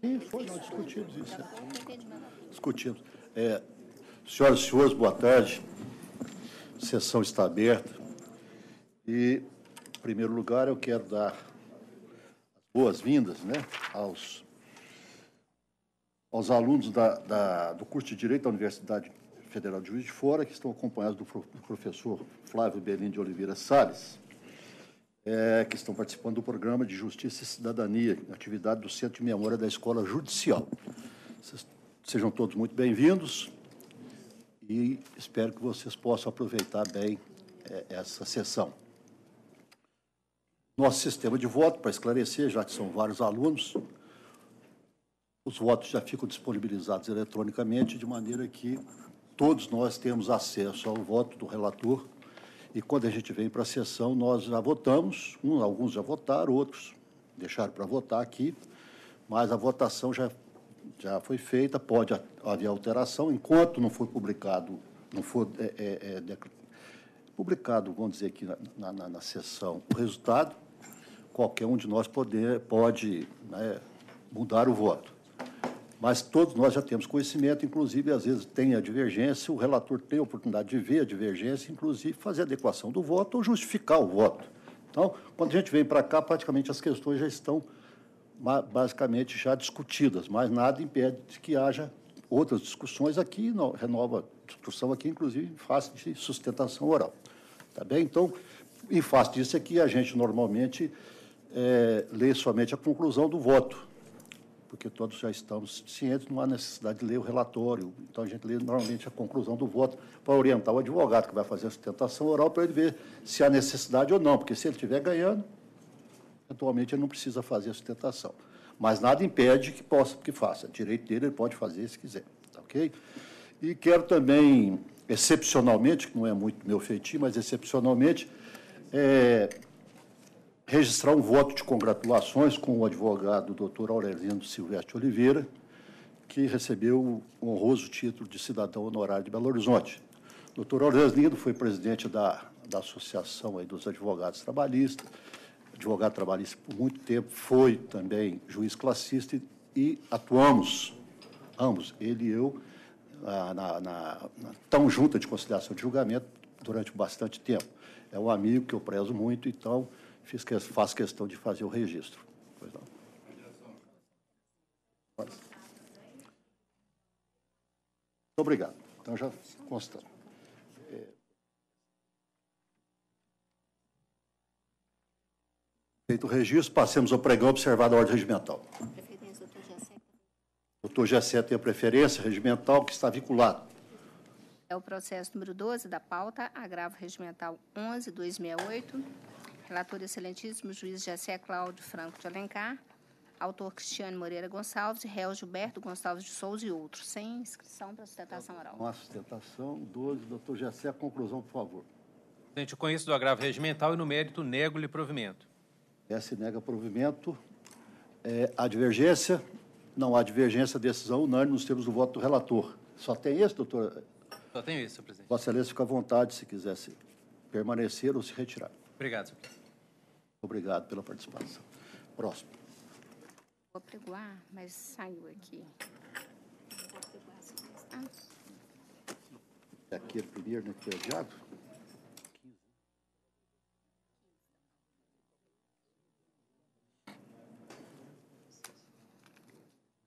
Sim, foi, nós discutimos isso. Discutimos. Senhoras e senhores, boa tarde. A sessão está aberta. E, em primeiro lugar, eu quero dar as boas-vindas, né, aos alunos do curso de Direito da Universidade Federal de Juiz de Fora, que estão acompanhados do professor Flávio Belim de Oliveira Salles, que estão participando do programa de Justiça e Cidadania, atividade do Centro de Memória da Escola Judicial. Sejam todos muito bem-vindos e espero que vocês possam aproveitar bem essa sessão. Nosso sistema de voto, para esclarecer, já que são vários alunos, os votos já ficam disponibilizados eletronicamente, de maneira que todos nós temos acesso ao voto do relator. E quando a gente vem para a sessão, nós já votamos, alguns já votaram, outros deixaram para votar aqui, mas a votação já foi feita, pode haver alteração, enquanto não for publicado, vamos dizer aqui na sessão, o resultado, qualquer um de nós pode mudar o voto. Mas todos nós já temos conhecimento, inclusive, às vezes tem a divergência, o relator tem a oportunidade de ver a divergência, inclusive fazer a adequação do voto ou justificar o voto. Então, quando a gente vem para cá, praticamente as questões já estão basicamente já discutidas, mas nada impede que haja outras discussões aqui, renova a discussão aqui, inclusive, em face de sustentação oral. Tá bem? Então, em face disso aqui, a gente normalmente lê somente a conclusão do voto, porque todos já estamos cientes, não há necessidade de ler o relatório. Então, a gente lê normalmente a conclusão do voto para orientar o advogado que vai fazer a sustentação oral para ele ver se há necessidade ou não, porque se ele estiver ganhando, atualmente ele não precisa fazer a sustentação. Mas nada impede que faça. Direito dele, ele pode fazer se quiser. Tá, ok? E quero também, excepcionalmente, que não é muito meu feitio, mas excepcionalmente, registrar um voto de congratulações com o advogado doutor Aurelindo Silvestre Oliveira, que recebeu o honroso título de cidadão honorário de Belo Horizonte. O doutor Aurelindo foi presidente da Associação aí dos Advogados Trabalhistas, advogado trabalhista por muito tempo, foi também juiz classista e atuamos, ambos, ele e eu, na tão junta de conciliação de julgamento durante bastante tempo. É um amigo que eu prezo muito, então faço questão de fazer o registro. Pois não. Muito obrigado. Então, já constando. Feito o registro, passemos ao pregão observado a ordem regimental. Doutor Gessé tem a preferência regimental que está vinculado. É o processo número 12 da pauta, agravo regimental 11.268. Relator excelentíssimo juiz Gessé Cláudio Franco de Alencar. Autor Cristiane Moreira Gonçalves, réu Gilberto Gonçalves de Souza e outros. Sem inscrição para sustentação oral. Com a sustentação, 12. Doutor Gessé, a conclusão, por favor. Presidente, com isso do agravo regimental e no mérito nego-lhe provimento. Se nega provimento. Há divergência? Não há divergência, decisão unânime nos termos do voto do relator. Só tem esse, doutor? Só tenho isso, senhor presidente. Vossa Excelência fica à vontade se quiser permanecer ou se retirar. Obrigado, senhor presidente. Obrigado pela participação. Próximo. Vou pregoar, mas saiu aqui. Aqui é primeiro, né, que é adiado.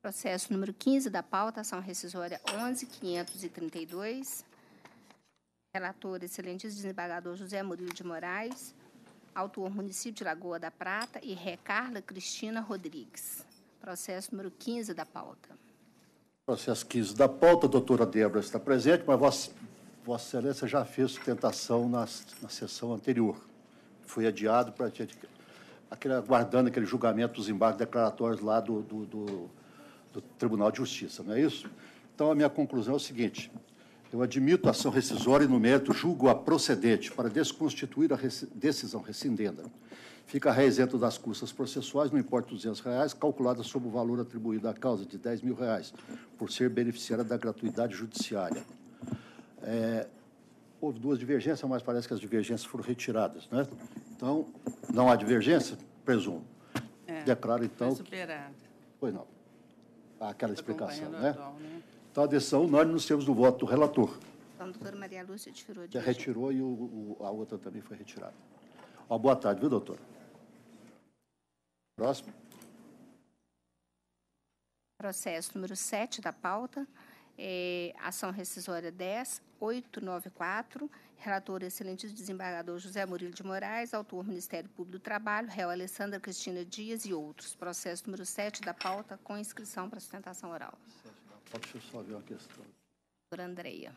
Processo número 15 da pauta, ação rescisória 11.532. Relator, excelentíssimo desembargador José Murilo de Moraes. Autor, município de Lagoa da Prata e ré Carla Cristina Rodrigues. Processo número 15 da pauta. Processo 15 da pauta, a doutora Débora está presente, mas Vossa Excelência já fez sustentação na sessão anterior. Foi adiado para aguardando aquele julgamento dos embargos declaratórios lá do Tribunal de Justiça, não é isso? Então, a minha conclusão é o seguinte: eu admito a ação rescisória e, no mérito, julgo-a procedente para desconstituir a decisão rescindenda. Fica reisento das custas processuais, no importe de R$200, calculada sobre o valor atribuído à causa de R$10.000, por ser beneficiária da gratuidade judiciária. Houve duas divergências, mas parece que as divergências foram retiradas, né? Então, não há divergência? Presumo. Declaro, então... Foi superada. Pois não. aquela explicação, né? Atual, né? Então, a decisão unânime nos termos do voto do relator. Então, a doutora Maria Lúcia tirou de Já retirou e a outra também foi retirada. Ó, boa tarde, viu, doutora? Próximo. Processo número 7 da pauta, ação rescisória 10.894, relator excelente desembargador José Murilo de Moraes, autor Ministério Público do Trabalho, réu Alessandra Cristina Dias e outros. Processo número 7 da pauta, com inscrição para sustentação oral. Deixa eu só ver uma questão. Doutora Andreia.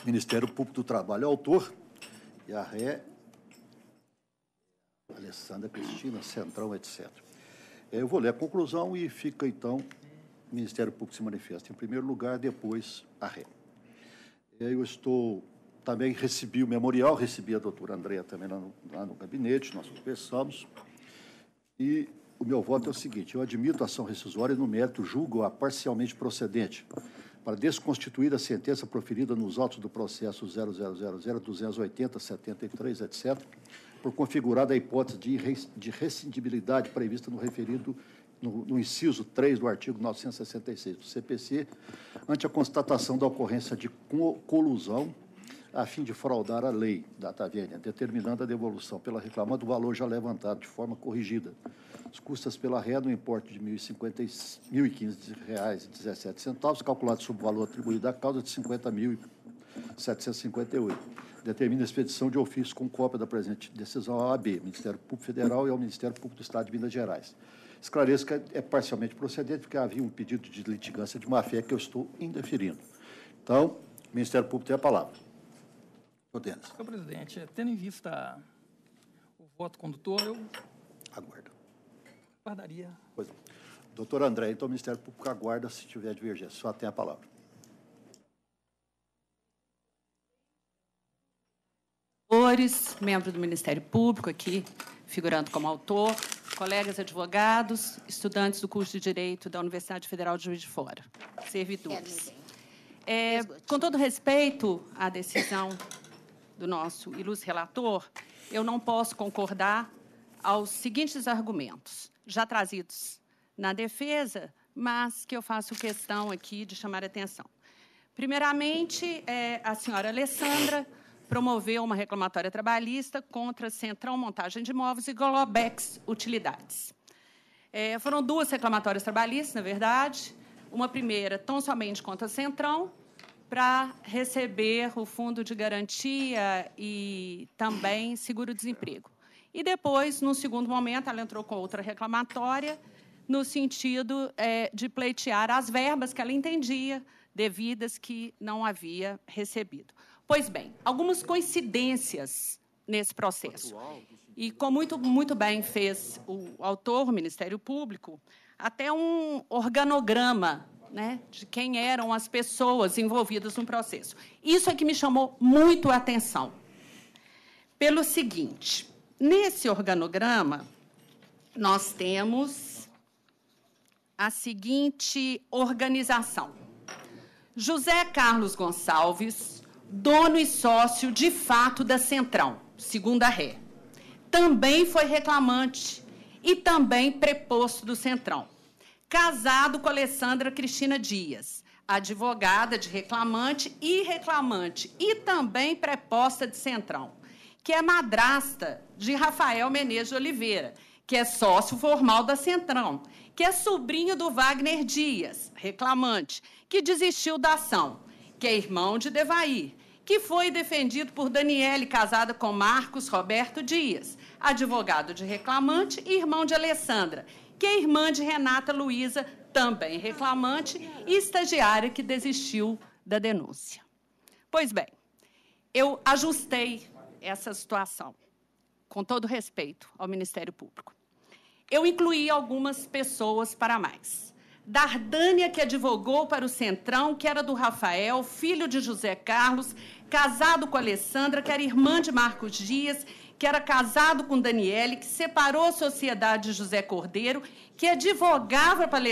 Ministério Público do Trabalho, autor, e a ré, Alessandra Cristina, Centrão, etc. Eu vou ler a conclusão e fica, então, o Ministério Público se manifesta em primeiro lugar, depois a ré. Eu também recebi o memorial, recebi a doutora Andreia também lá no gabinete, nós conversamos, e o meu voto é o seguinte: eu admito a ação rescisória e, no mérito, julgo-a parcialmente procedente, para desconstituir a sentença proferida nos autos do processo 0000-280-73, etc., por configurada a hipótese de rescindibilidade prevista no referido no inciso 3 do artigo 966 do CPC, ante a constatação da ocorrência de colusão a fim de fraudar a lei data vênia, determinando a devolução pela reclamante do valor já levantado de forma corrigida. As custas pela ré no importe de R$ 1.015,17, calculado sobre o valor atribuído à causa de R$ 50.758. Determina a expedição de ofício com cópia da presente decisão ao AB, Ministério Público Federal, e ao Ministério Público do Estado de Minas Gerais. Esclareço que é parcialmente procedente, porque havia um pedido de litigância de má-fé que eu estou indeferindo. Então, o Ministério Público tem a palavra. Senhor Denis. Senhor presidente, tendo em vista o voto condutor, eu Aguarda. guardaria. Pois não. Doutor André, então o Ministério Público aguarda se tiver divergência. Só tem a palavra. Membro do Ministério Público aqui, figurando como autor, colegas advogados, estudantes do curso de Direito da Universidade Federal de Juiz de Fora, servidores. Com todo respeito à decisão do nosso ilustre relator, eu não posso concordar aos seguintes argumentos, já trazidos na defesa, mas que eu faço questão aqui de chamar a atenção. Primeiramente, a senhora Alessandra promoveu uma reclamatória trabalhista contra Centrão Montagem de Imóveis e Globex Utilidades. Foram duas reclamatórias trabalhistas, na verdade. Uma primeira, tão somente contra Centrão, para receber o fundo de garantia e também seguro-desemprego. E depois, no segundo momento, ela entrou com outra reclamatória, no sentido de pleitear as verbas que ela entendia devidas que não havia recebido. Pois bem, algumas coincidências nesse processo. E, como muito bem fez o autor, o Ministério Público, até um organograma, né, de quem eram as pessoas envolvidas no processo. Isso é que me chamou muito a atenção. Pelo seguinte, nesse organograma, nós temos a seguinte organização. José Carlos Gonçalves, dono e sócio de fato da Centrão, segunda ré. Também foi reclamante e também preposto do Centrão. Casado com Alessandra Cristina Dias, advogada de reclamante e também preposta de Centrão, que é madrasta de Rafael Menezes de Oliveira, que é sócio formal da Centrão, que é sobrinho do Wagner Dias, reclamante, que desistiu da ação, que é irmão de Devair, que foi defendido por Daniele, casada com Marcos Roberto Dias, advogado de reclamante e irmão de Alessandra, que é irmã de Renata Luiza, também reclamante e estagiária que desistiu da denúncia. Pois bem, eu ajustei essa situação, com todo respeito ao Ministério Público. Eu incluí algumas pessoas para mais. Dardânia, que advogou para o Centrão, que era do Rafael, filho de José Carlos, casado com Alessandra, que era irmã de Marcos Dias, que era casado com Daniele, que separou a sociedade de José Cordeiro, que advogava para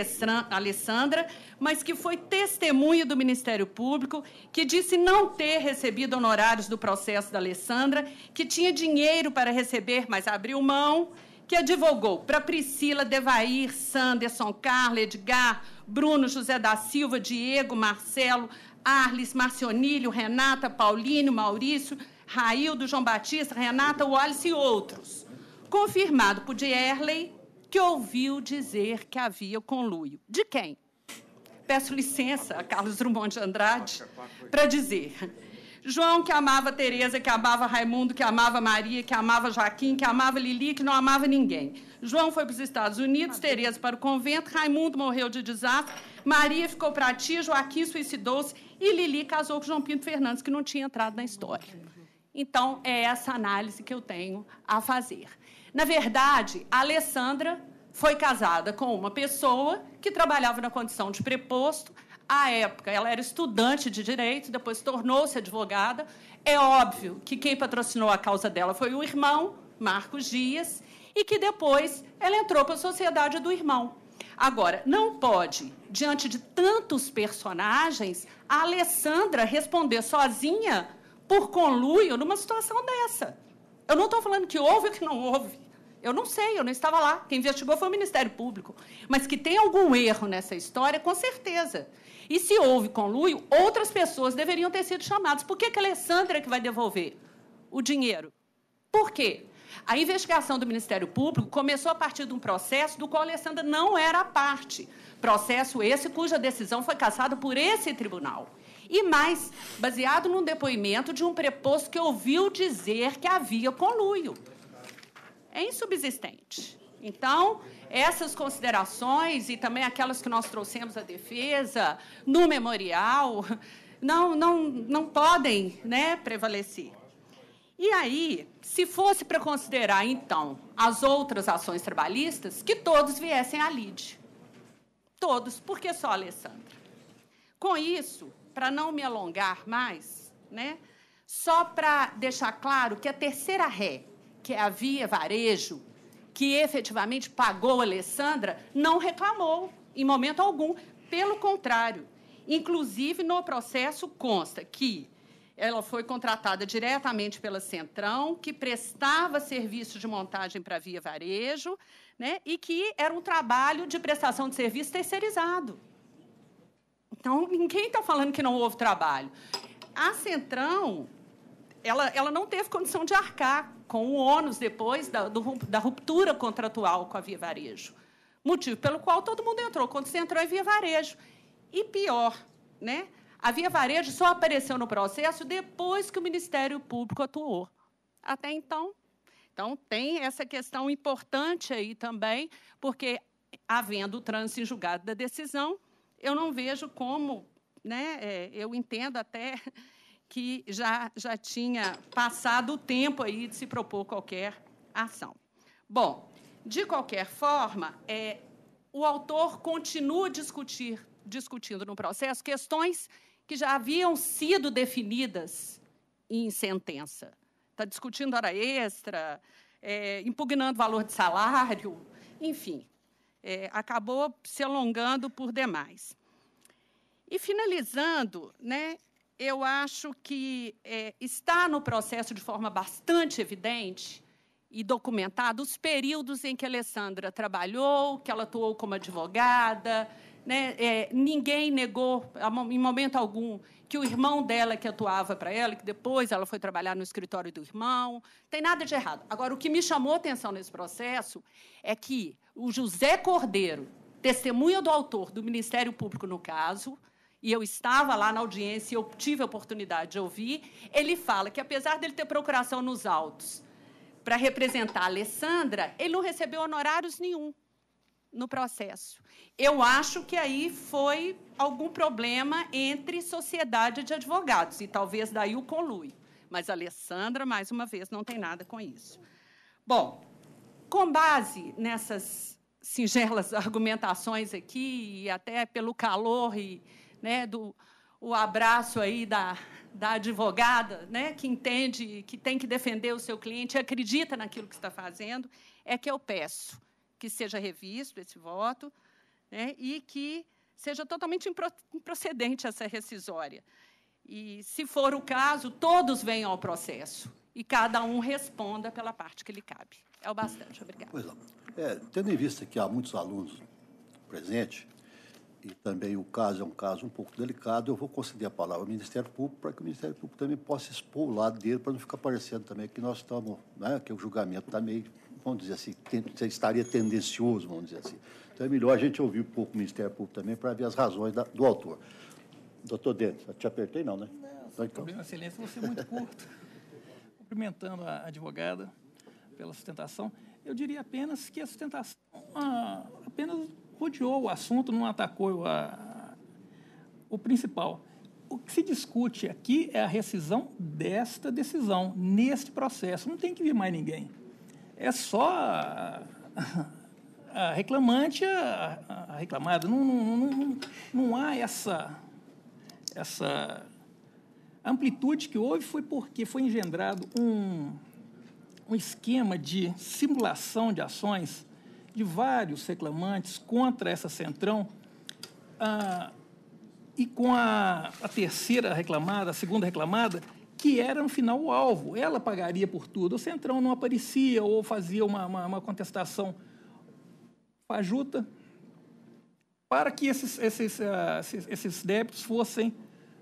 Alessandra, mas que foi testemunha do Ministério Público, que disse não ter recebido honorários do processo da Alessandra, que tinha dinheiro para receber, mas abriu mão, que advogou para Priscila, Devair, Sanderson, Carla, Edgar, Bruno, José da Silva, Diego, Marcelo, Arles, Marcionílio, Renata, Paulino, Maurício, Raildo, João Batista, Renata, Wallace e outros. Confirmado por Dierley, que ouviu dizer que havia conluio. De quem? Peço licença a Carlos Drummond de Andrade para dizer... João, que amava Tereza, que amava Raimundo, que amava Maria, que amava Joaquim, que amava Lili, que não amava ninguém. João foi para os Estados Unidos, Tereza para o convento, Raimundo morreu de desastre, Maria ficou para a tia, Joaquim suicidou-se e Lili casou com João Pinto Fernandes, que não tinha entrado na história. Então, é essa análise que eu tenho a fazer. Na verdade, a Alessandra foi casada com uma pessoa que trabalhava na condição de preposto. À época, ela era estudante de direito, depois tornou-se advogada. É óbvio que quem patrocinou a causa dela foi o irmão, Marcos Dias, e que depois ela entrou para a sociedade do irmão. Agora, não pode, diante de tantos personagens, a Alessandra responder sozinha por conluio numa situação dessa. Eu não estou falando que houve ou que não houve. Eu não sei, eu não estava lá. Quem investigou foi o Ministério Público. Mas que tem algum erro nessa história, com certeza. E se houve conluio, outras pessoas deveriam ter sido chamadas. Por que a Alessandra é que vai devolver o dinheiro? Por quê? A investigação do Ministério Público começou a partir de um processo do qual a Alessandra não era parte. Processo esse cuja decisão foi cassada por esse tribunal. E mais, baseado num depoimento de um preposto que ouviu dizer que havia conluio. É insubsistente. Então, essas considerações e também aquelas que nós trouxemos à defesa no memorial não podem, né, prevalecer. E aí, se fosse para considerar, então, as outras ações trabalhistas, que todos viessem à lide. Todos, por que só a Alessandra? Com isso, para não me alongar mais, né, só para deixar claro que a terceira ré, que é a Via Varejo, que efetivamente pagou a Alessandra, não reclamou em momento algum. Pelo contrário, inclusive no processo consta que ela foi contratada diretamente pela Centrão, que prestava serviço de montagem para a Via Varejo, né, e que era um trabalho de prestação de serviço terceirizado. Então, ninguém está falando que não houve trabalho. A Centrão, ela não teve condição de arcar com o ônus depois da ruptura contratual com a Via Varejo. Motivo pelo qual todo mundo entrou. Quando você entrou, é Via Varejo. E pior, né? A Via Varejo só apareceu no processo depois que o Ministério Público atuou. Até então. Então, tem essa questão importante aí também, porque, havendo o trânsito em julgado da decisão, eu não vejo como, né, eu entendo até que já tinha passado o tempo aí de se propor qualquer ação. Bom, de qualquer forma, o autor continua discutindo no processo questões que já haviam sido definidas em sentença. Está discutindo hora extra, impugnando valor de salário, enfim, acabou se alongando por demais. E, finalizando, né, eu acho que está no processo de forma bastante evidente e documentada os períodos em que a Alessandra trabalhou, que ela atuou como advogada, né? Ninguém negou, em momento algum, que o irmão dela que atuava para ela, que depois ela foi trabalhar no escritório do irmão. Não tem nada de errado. Agora, o que me chamou a atenção nesse processo é que o José Cordeiro, testemunha do autor do Ministério Público no caso, e eu estava lá na audiência e eu tive a oportunidade de ouvir, ele fala que, apesar dele ter procuração nos autos para representar a Alessandra, ele não recebeu honorários nenhum no processo. Eu acho que aí foi algum problema entre sociedade de advogados, e talvez daí o conluio. Mas a Alessandra, mais uma vez, não tem nada com isso. Bom, com base nessas singelas argumentações aqui, e até pelo calor e, né, o abraço aí da advogada, né, que entende que tem que defender o seu cliente, acredita naquilo que está fazendo, é que eu peço que seja revisto esse voto, né, e que seja totalmente improcedente essa rescisória. E, se for o caso, todos venham ao processo e cada um responda pela parte que lhe cabe. É o bastante. Obrigada. Pois não. Tendo em vista que há muitos alunos presentes, e também o caso é um caso um pouco delicado, eu vou conceder a palavra ao Ministério Público para que o Ministério Público também possa expor o lado dele, para não ficar parecendo também que nós estamos, né, que o julgamento está meio, vamos dizer assim, estaria tendencioso, vamos dizer assim. Então, é melhor a gente ouvir um pouco o Ministério Público também para ver as razões do autor. Doutor Dentes, te apertei não, né? Não, problema, excelência, vou ser muito curto. Cumprimentando a advogada pela sustentação, eu diria apenas que a sustentação apenas rodeou o assunto, não atacou o principal. O que se discute aqui é a rescisão desta decisão, neste processo. Não tem que vir mais ninguém. É só a reclamante, a reclamada. Não há essa amplitude que houve, foi porque foi engendrado um esquema de simulação de ações de vários reclamantes contra essa Centrão, e com a terceira reclamada, a segunda reclamada, que era, no final, o alvo. Ela pagaria por tudo. O Centrão não aparecia ou fazia uma contestação fajuta para que esses débitos fossem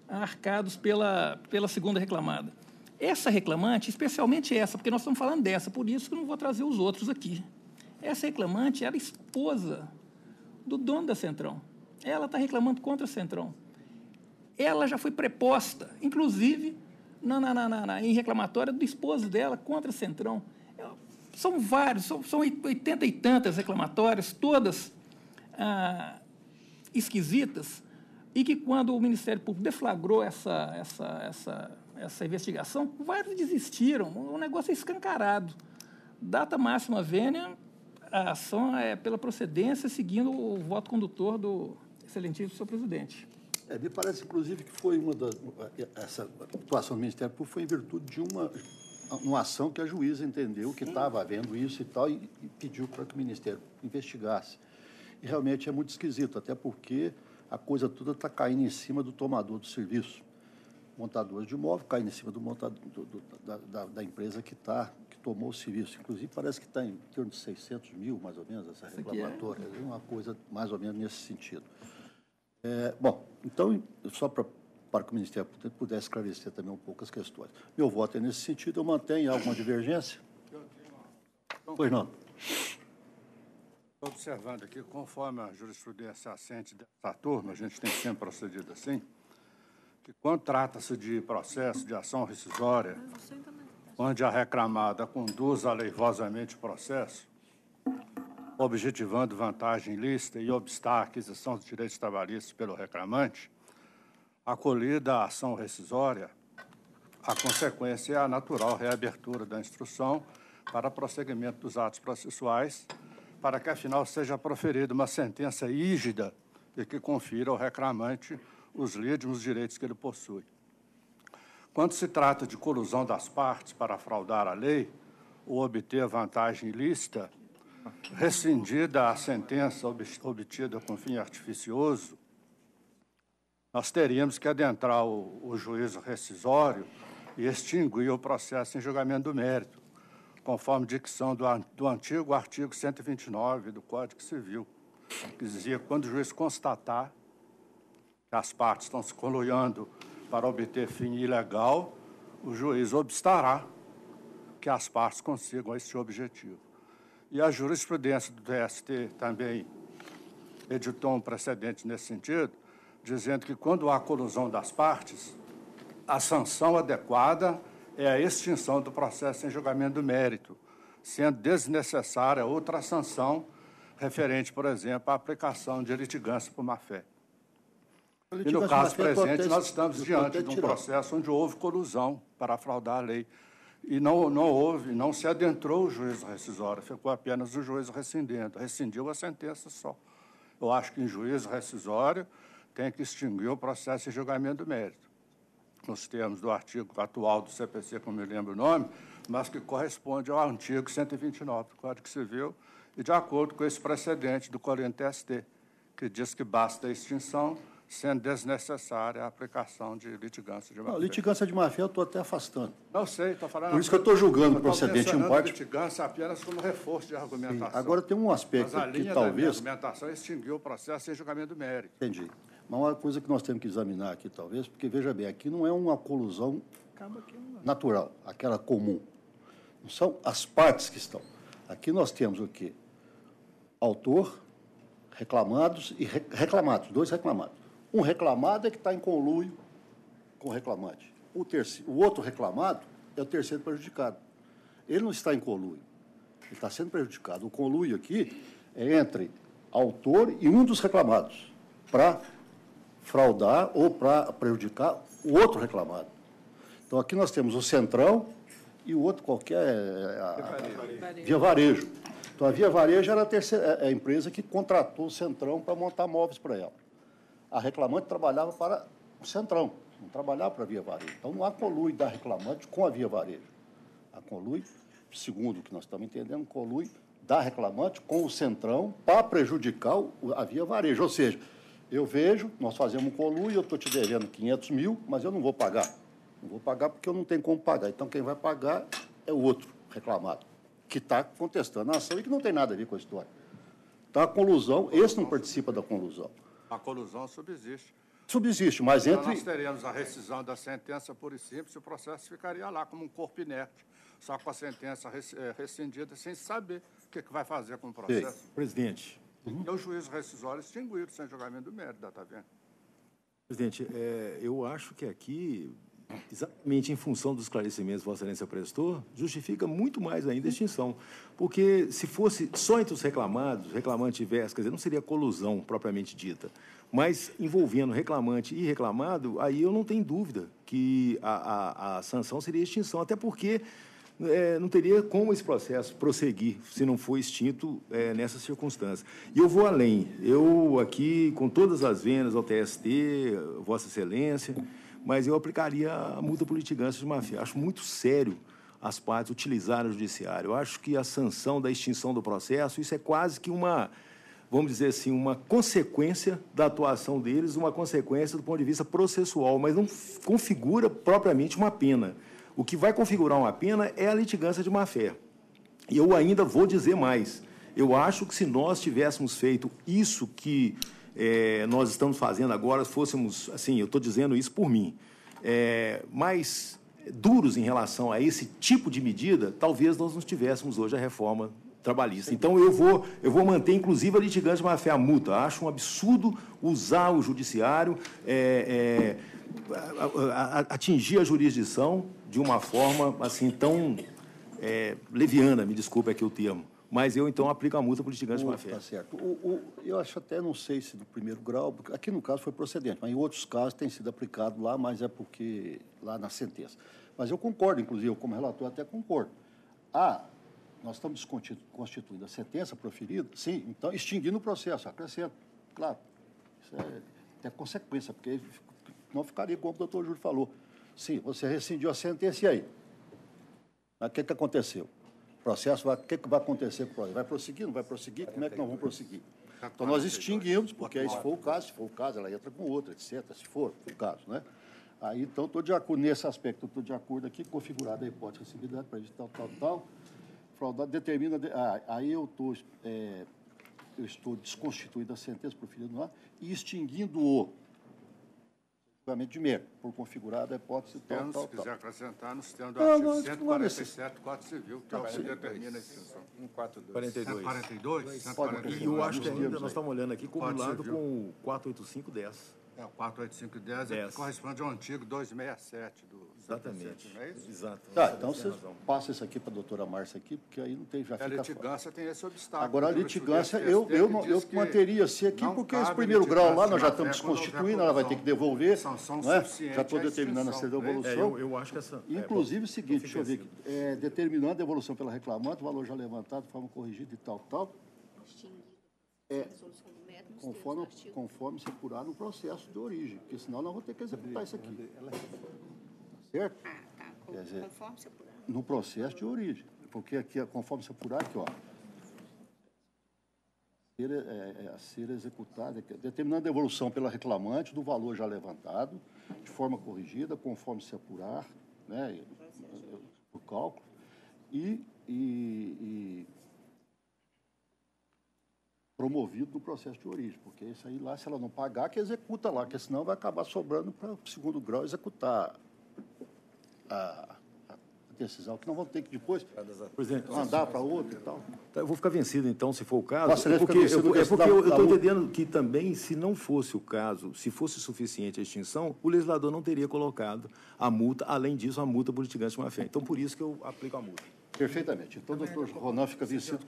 arcados pela segunda reclamada. Essa reclamante, especialmente essa, porque nós estamos falando dessa, por isso que eu não vou trazer os outros aqui. Essa reclamante era esposa do dono da Centrão. Ela está reclamando contra a Centrão. Ela já foi preposta, inclusive, em reclamatória do esposo dela contra a Centrão. São vários, são 80 e tantas reclamatórias, todas esquisitas, e que, quando o Ministério Público deflagrou essa investigação, vários desistiram. O negócio é escancarado. Data máxima vênia, a ação é pela procedência, seguindo o voto condutor do excelentíssimo senhor presidente. Me parece, inclusive, que foi essa atuação do Ministério Público foi em virtude de uma ação que a juíza entendeu que estava havendo isso e tal, e pediu para que o Ministério investigasse. E realmente é muito esquisito, até porque a coisa toda está caindo em cima do tomador do serviço. Montadores de imóvel caindo em cima do montador, da empresa que tomou o serviço. Inclusive, parece que está em torno de 600 mil, mais ou menos, essa reclamatória. É uma coisa mais ou menos nesse sentido. Bom, então, só para que o Ministério pudesse esclarecer também um pouco as questões. Meu voto é nesse sentido. Eu mantenho alguma divergência? Pois não. Estou observando aqui, conforme a jurisprudência assente dessa turma, a gente tem sempre procedido assim, que quando trata-se de processo de ação rescisória, onde a reclamada conduz aleivosamente o processo, objetivando vantagem ilícita e obstar a aquisição dos direitos trabalhistas pelo reclamante, acolhida a ação rescisória, a consequência é a natural reabertura da instrução para prosseguimento dos atos processuais, para que, afinal, seja proferida uma sentença rígida e que confira ao reclamante os legítimos direitos que ele possui. Quando se trata de colusão das partes para fraudar a lei ou obter vantagem ilícita, rescindida a sentença obtida com fim artificioso, nós teríamos que adentrar o juízo rescisório e extinguir o processo em julgamento do mérito, conforme dicção do antigo artigo 129 do Código Civil, que dizia que quando o juiz constatar que as partes estão se coluiando para obter fim ilegal, o juiz obstará que as partes consigam esse objetivo. E a jurisprudência do TST também editou um precedente nesse sentido, dizendo que, quando há colusão das partes, a sanção adequada é a extinção do processo em julgamento do mérito, sendo desnecessária outra sanção referente, por exemplo, à aplicação de litigância por má-fé. E, no caso presente, nós estamos diante de um processo onde houve colusão para fraudar a lei. E não se adentrou o juízo rescisório, ficou apenas o juízo rescindendo, rescindiu a sentença só. Eu acho que em juízo rescisório tem que extinguir o processo de julgamento do mérito, nos termos do artigo atual do CPC, que eu me lembro o nome, mas que corresponde ao artigo 129 do Código Civil, e de acordo com esse precedente do CORINTE-ST, que diz que basta a extinção, sendo desnecessária a aplicação de litigância de má-fé. Litigância de má-fé eu estou até afastando. Não sei, estou falando... Por isso que eu estou julgando o procedente em parte. Litigância apenas como reforço de argumentação. Sim. Agora tem um aspecto mas a aqui, linha talvez... da argumentação extinguiu o processo sem julgamento do mérito. Entendi. Mas uma coisa que nós temos que examinar aqui, talvez, porque, veja bem, aqui não é uma colusão natural, aquela comum. Não são as partes que estão. Aqui nós temos o quê? Autor, reclamados e reclamados, dois reclamados. Um reclamado é que está em conluio com o reclamante. O outro reclamado é o terceiro prejudicado. Ele não está em conluio, ele está sendo prejudicado. O conluio aqui é entre autor e um dos reclamados, para fraudar ou para prejudicar o outro reclamado. Então, aqui nós temos o Centrão e o outro qualquer, Via Varejo. Então, a Via Varejo era a empresa que contratou o Centrão para montar móveis para ela. A reclamante trabalhava para o Centrão, não trabalhava para a Via Varejo. Então, não há conluio da reclamante com a Via Varejo. Há conluio, segundo o que nós estamos entendendo, conluio da reclamante com o Centrão para prejudicar a Via Varejo. Ou seja, eu vejo, nós fazemos um conluio, eu estou te devendo 500 mil, mas eu não vou pagar. Não vou pagar porque eu não tenho como pagar. Então, quem vai pagar é o outro reclamado, que está contestando a ação e que não tem nada a ver com a história. Então, a colusão, esse não participa da colusão. A colusão subsiste. Subsiste, mas então, entre... nós teremos a rescisão da sentença pura e simples, o processo ficaria lá como um corpo inerte, só com a sentença rescindida, sem saber o que vai fazer com o processo. Sim. Presidente. E o juízo rescisório extinguido, sem julgamento do mérito, está vendo? Presidente, eu acho que aqui, exatamente em função dos esclarecimentos que Vossa Excelência prestou, justifica muito mais ainda a extinção. Porque se fosse só entre os reclamados, reclamante e vice, quer dizer, não seria colusão propriamente dita, mas envolvendo reclamante e reclamado, aí eu não tenho dúvida que a sanção seria extinção, até porque não teria como esse processo prosseguir se não for extinto nessas circunstâncias. E eu vou além. Eu aqui, com todas as vendas ao TST, Vossa Excelência, mas eu aplicaria a multa por litigância de má-fé. Acho muito sério as partes utilizarem o judiciário. Eu acho que a sanção da extinção do processo, isso é quase que uma, vamos dizer assim, uma consequência da atuação deles, uma consequência do ponto de vista processual, mas não configura propriamente uma pena. O que vai configurar uma pena é a litigância de má-fé. E eu ainda vou dizer mais. Eu acho que se nós tivéssemos feito isso que nós estamos fazendo agora, fôssemos, assim, eu estou dizendo isso por mim, mais duros em relação a esse tipo de medida, talvez nós não tivéssemos hoje a reforma trabalhista. Então, eu vou manter, inclusive, a litigância de má-fé, a multa. Acho um absurdo usar o judiciário, atingir a jurisdição de uma forma assim tão leviana, me desculpe aqui o termo, mas eu então aplico a multa por litigância de má-fé. Tá certo. Eu acho até, não sei se do primeiro grau, porque aqui no caso foi procedente, mas em outros casos tem sido aplicado lá, mas é porque lá na sentença. Mas eu concordo, inclusive, eu como relator até concordo. Nós estamos constituindo a sentença proferida, sim, então extinguindo o processo, acrescento, claro. Isso é consequência, porque não ficaria como o doutor Júlio falou. Sim, você rescindiu a sentença, e aí? Mas o que aconteceu? O processo, o que vai acontecer com o processo? Vai prosseguir, não vai prosseguir? Como é que nós vamos prosseguir? Então, nós extinguimos, porque aí, se for o caso, ela entra com outra, etc., se for o caso, né? Aí, então, estou de acordo nesse aspecto, estou de acordo aqui, configurada a hipótese de recebibilidade para isso, tal. Fraudado determina... aí eu estou desconstituindo a sentença proferida no ar e extinguindo o julgamento de mérito, por configurada a hipótese tal. Se quiser acrescentar, nos termos do artigo 147 do Código Civil, que é o que determina a extinção. 42. 142? E eu acho que ainda nós estamos olhando aqui cumulado com o 48510. O 48510 corresponde ao antigo 267 do Exatamente. Não é isso? Exato. Tá, então você passa isso aqui para a doutora Márcia aqui, porque aí não tem, já A fica fácil. litigância tem esse obstáculo. Agora, a O litigância, jurisprudência eu diz que manteria assim aqui, não porque esse cabe primeiro grau lá nós já litigância estamos quando houver constituindo, ela vai ter que devolver, sanção não é? suficiente Já estou à determinando essa extinção, né? devolução. Eu acho que essa... Inclusive o seguinte, deixa eu ver aqui, determinando a devolução pela reclamante, o valor já levantado de forma corrigida e tal, conforme se apurar no processo de origem, porque senão nós vamos ter que executar isso aqui. Certo? Tá. Quer dizer, Conforme se apurar. no processo de origem, porque aqui, conforme se apurar, aqui, ó, a ser executada, determinando a devolução pela reclamante do valor já levantado, de forma corrigida, conforme se apurar, né, por cálculo, e promovido no processo de origem, porque isso aí lá, se ela não pagar, que executa lá, porque senão vai acabar sobrando para o segundo grau executar a decisão, que não vão ter que depois mandar para outro e tal. Tá, eu vou ficar vencido, então, se for o caso. Nossa, ele porque fica vencido eu da estou luta. entendendo que também, se não fosse o caso, se fosse suficiente a extinção, o legislador não teria colocado a multa, além disso, a multa por litigância de má-fé. Então, por isso que eu aplico a multa. Perfeitamente. Então, o doutor Ronan fica vencido.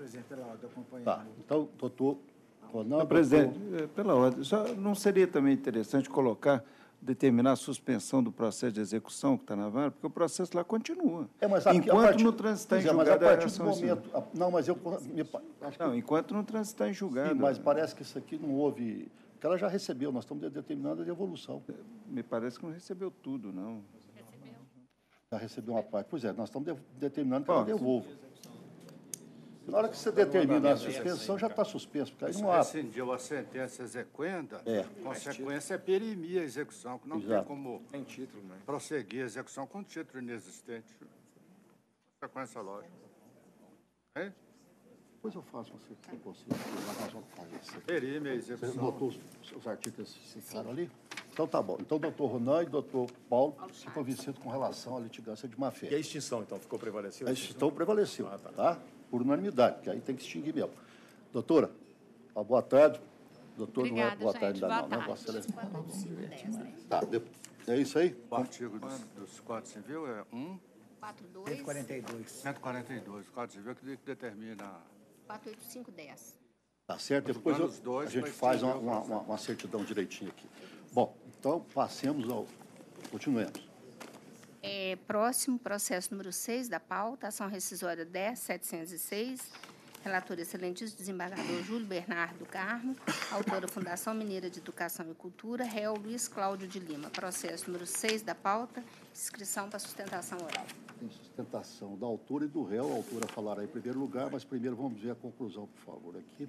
Tá. Então, doutor Ronan... Presidente, pela ordem, só não seria também interessante determinar a suspensão do processo de execução que está na vara, porque o processo lá continua. Mas aqui, enquanto não transitar em mas a julgado a partir do ação civil. momento... Não, mas eu... Acho que, Não, enquanto não transitar em julgado. sim, mas parece que isso aqui não houve... Porque ela já recebeu, nós estamos determinando a devolução. Me parece que não recebeu tudo, não. Já recebeu uma parte. Pois é, nós estamos determinando que ela devolva. Na hora que você determina a suspensão, já está suspenso, porque aí não há... Rescindiu a sentença exequenda, consequência é perimir a execução, que não Exato. tem como prosseguir a execução com título inexistente. Consequência lógica. Hein? Depois eu faço você, se possível. Nós vamos fazer isso aqui. Perime a Você execução. notou os artigos que ficaram ali? Então, tá bom. Então, doutor Ronan e doutor Paulo ficam vencidos com relação à litigância de má-fé. E a extinção, então, ficou prevaleceu? A extinção prevaleceu, tá? Por unanimidade, porque aí tem que extinguir mesmo. Doutora, boa tarde. Doutor, Obrigada, não é boa gente. tarde, Boa não, né? tarde. Vossa Excelência. Tá, é isso aí? O artigo dos Códigos Civil é 42, 142. O Código Civil que determina... 48510. Tá certo? Depois Os dois a gente vai faz extinguir uma certidão direitinho aqui. Bom, então, passemos ao... Continuemos. Próximo, processo número 6 da pauta, ação rescisória 10.706, relator excelentíssimo desembargador Júlio Bernardo Carmo, autora Fundação Mineira de Educação e Cultura, réu Luiz Cláudio de Lima. Processo número 6 da pauta, inscrição para sustentação oral. Tem sustentação da autora e do réu. A autora falará em primeiro lugar, mas primeiro vamos ver a conclusão, por favor, aqui.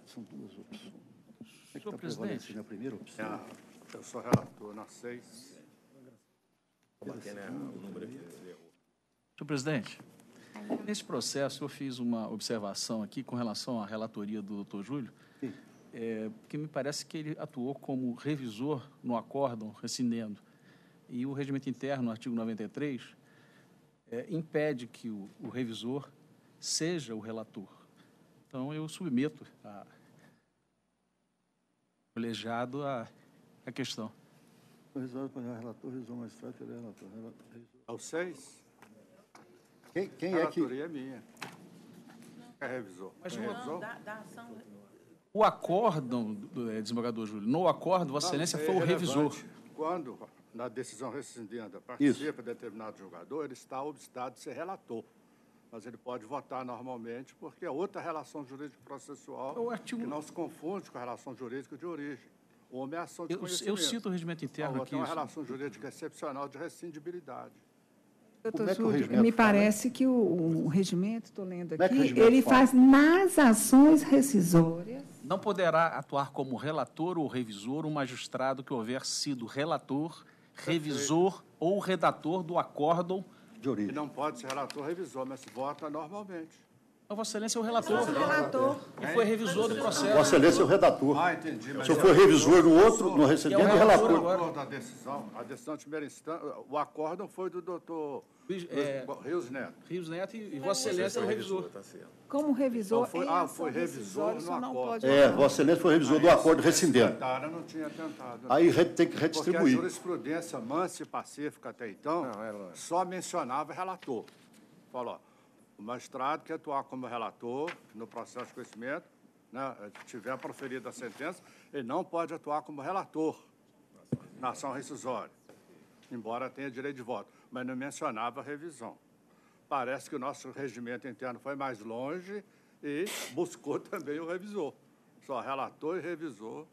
São duas opções. Senhor presidente. A primeira opção. Eu sou relator na 6. Senhor presidente, nesse processo eu fiz uma observação aqui com relação à relatoria do doutor Júlio, que me parece que ele atuou como revisor no acórdão rescindendo. E o regimento interno, no artigo 93, impede que o revisor seja o relator. Então, eu submeto ao colegiado a questão. O relator, revisor magistrado, relator. É o 6? Quem A é que... relatoria é minha. É revisor. Mas é revisor? o acórdão, desembargador Júlio, no acórdão, Vossa Excelência foi o revisor. Quando, na decisão rescindida, participa de determinado julgador, ele está obstado de ser relator. Mas ele pode votar normalmente, porque é outra relação jurídico-processual que não se confunde com a relação jurídica de origem. O homem é ação de conhecimento. Eu cito o regimento interno aqui. É uma relação jurídica excepcional de rescindibilidade. Doutor Júlio, Júlio, me parece que o regimento, estou lendo Como é que o aqui, regimento ele fala? faz nas ações rescisórias. Não poderá atuar como relator ou revisor o magistrado que houver sido relator, revisor ou redator do acórdão de E origem. não pode ser relator revisor, mas vota normalmente. Não, Vossa Excelência é o relator. Relator. E foi revisor do processo. Vossa Excelência é o redator. Ah, entendi. Se eu for revisor no outro, no E é recebimento, o é relator relator. agora. Da decisão, a decisão de primeira instância, o acórdão foi do doutor Rios Neto. Rios Neto e Vossa Excelência é o revisor. Tá certo. Como revisor, Então, foi- em ah, ação foi revisor rescisória, no só não acordo. pode... Vossa Excelência foi revisor do acordo rescindendo. Tentaram, não tinha tentado. Aí tem que Porque a redistribuir. jurisprudência mansa e pacífica até então só mencionava relator. Falou, ó, o magistrado que atuar como relator no processo de conhecimento, né, tiver proferida a sentença, ele não pode atuar como relator na ação rescisória, embora tenha direito de voto, mas não mencionava revisão. Parece que o nosso regimento interno foi mais longe e buscou também o revisor. Só relator e revisor.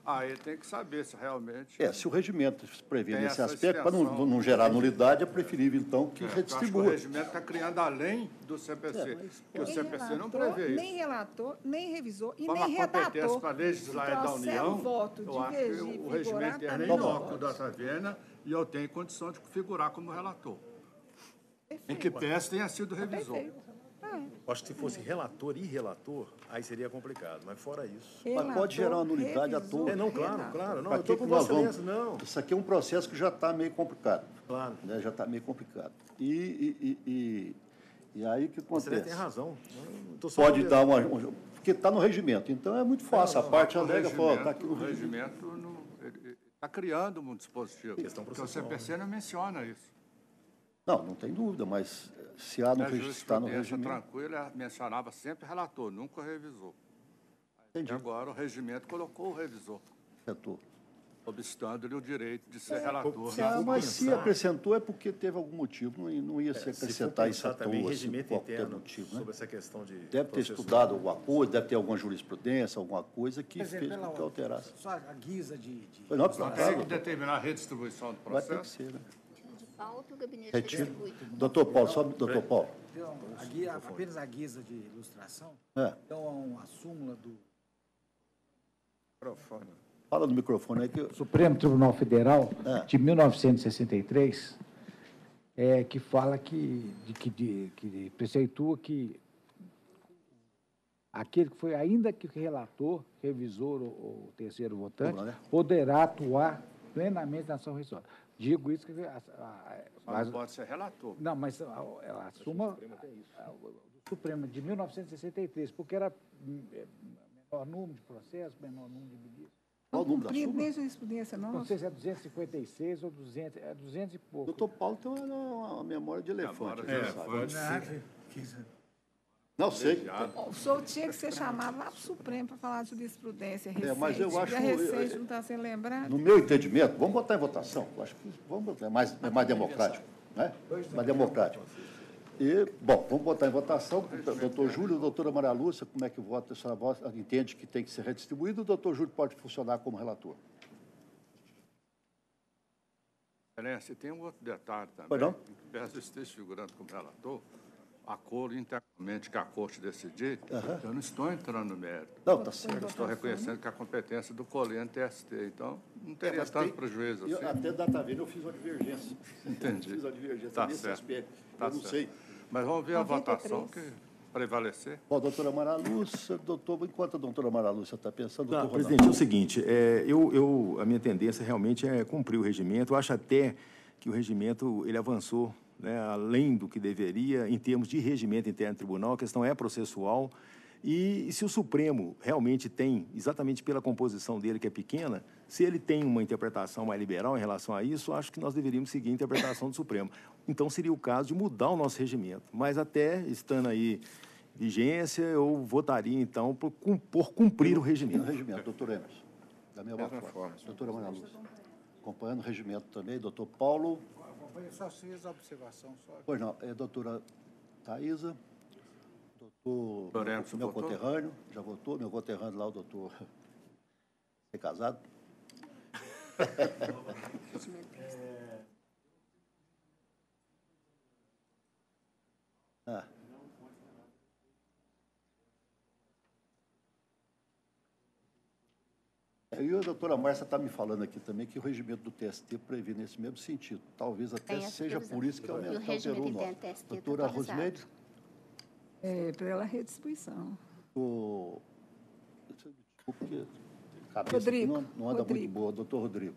Aí tem que saber se realmente... Se o regimento prevê Tem nesse essa aspecto, para extensão. não gerar nulidade, é preferível, então, que Eu acho que o redistribua. regimento está criando além do CPC, porque o Nem CPC não relator, prevê isso. nem relator, nem revisor e Como nem a competência redator. para legislar é da Trouxer União, o voto eu acho que divergir, o regimento figurar, interno é também não inócuo pode. da Vena e eu tenho condição de figurar como relator. Em Perfeito. que peça tenha sido revisor. Perfeito. Acho que se fosse relator e relator, aí seria complicado, mas fora isso. Mas pode gerar uma nulidade à revisor, toa. Não, claro, relator. claro. Não, Pra eu estou que com que nós Vossa vamos? Excelência, não. Isso aqui é um processo que já está meio complicado. Claro. Né? Já está meio complicado. E aí o que Vossa Excelência acontece? tem razão. Eu tô só Pode querendo- dar uma... Porque está no regimento, então é muito fácil. A parte alega, fala, está aqui no O regimento. regimento está criando um dispositivo. Questão Porque o processual, CPC não menciona isso. Não tem dúvida, mas se há no A registro, está no jurisprudência regimento. tranquila mencionava sempre relator, nunca revisor. E Entendi. agora o regimento colocou o revisor, Redator. obstando-lhe o direito de ser relator. Mas se acrescentou é porque teve algum motivo, não ia se Se for acrescentar isso à pensar também toa, assim, regimento por qualquer interno motivo. Né? sobre essa questão de Deve ter processual. estudado alguma coisa, deve ter alguma jurisprudência, alguma coisa que Quer dizer, fez pela com que alterasse. Só a guisa de... Foi não, Então, claro, tem que determinar a redistribuição do vai ter que processo. ser, né? De pauta, o gabinete Retiro. distribui. Doutor Paulo, só doutor Paulo. Então, apenas a guisa de ilustração, então a súmula do... Fala no microfone aí que Supremo Tribunal Federal, É. de 1963, que fala que preceitua que aquele que foi, ainda que relator, revisor ou terceiro votante, Né? poderá atuar plenamente na ação rescisória. Digo isso que... Mas pode ser relator. Não, mas a súmula do Supremo de 1963, porque era menor número de processos, menor número de ministros. qual o Não número da cumprir súmula? nem jurisprudência, não. Não sei se é 256 ou 200, é 200 e pouco. Doutor Paulo tem uma memória de elefante. Memória de sabe? elefante. Não sei. O senhor tinha que ser chamado lá para o Supremo para falar de jurisprudência recente. mas eu acho- E a recente não está sendo lembrado. No meu entendimento, vamos botar em votação. Eu acho que vamos botar, é mais democrático. Né? Mais democrático. E, bom, vamos botar em votação. Doutor Júlio, doutora Maria Lúcia, como é que vota? A senhora entende que tem que ser redistribuído, o doutor Júlio pode funcionar como relator. Excelência, tem um outro detalhe também. Pois não? Em que peço esteja figurando como relator, acordo internamente que a Corte decidir, eu não estou entrando no mérito. Não, está certo. Eu estou reconhecendo que a competência do Coleno TST, então não teria mas tanto tem- prejuízo Eu, assim. até data venda eu fiz uma divergência. Entendi. Fiz uma divergência Tá nesse certo. aspecto. Tá Eu não certo. sei. Mas vamos ver a 93. votação que prevalecer. Bom, doutora Maria Lúcia, enquanto a doutora Maria Lúcia está pensando, Tá, doutor Ronaldo. presidente, é o seguinte, a minha tendência realmente é cumprir o regimento. Eu acho até que o regimento ele avançou, né, além do que deveria em termos de regimento interno do tribunal. A questão é processual. E se o Supremo realmente tem, exatamente pela composição dele, que é pequena, se ele tem uma interpretação mais liberal em relação a isso, acho que nós deveríamos seguir a interpretação do Supremo. Então, seria o caso de mudar o nosso regimento. Mas até estando aí vigência, eu votaria, então, por cumprir o No regimento. regimento, doutor Emerson, da mesma forma. Doutora Maria Lúcia, acompanhando o regimento também, doutor Paulo, Só fiz a observação. Só. pois não, doutora Thaisa, doutor, Lourenço meu votou? conterrâneo, já votou, meu conterrâneo lá, o doutor, é casado? Ah. E a doutora Márcia está me falando aqui também que o regimento do TST prevê nesse mesmo sentido. Talvez até Tem essa seja previsão. por isso que E o alterou regimento o interno nosso. do TST tá Doutora atualizado. Rosimeire? Pela redistribuição. Porque a cabeça aqui não anda muito boa, doutor Rodrigo.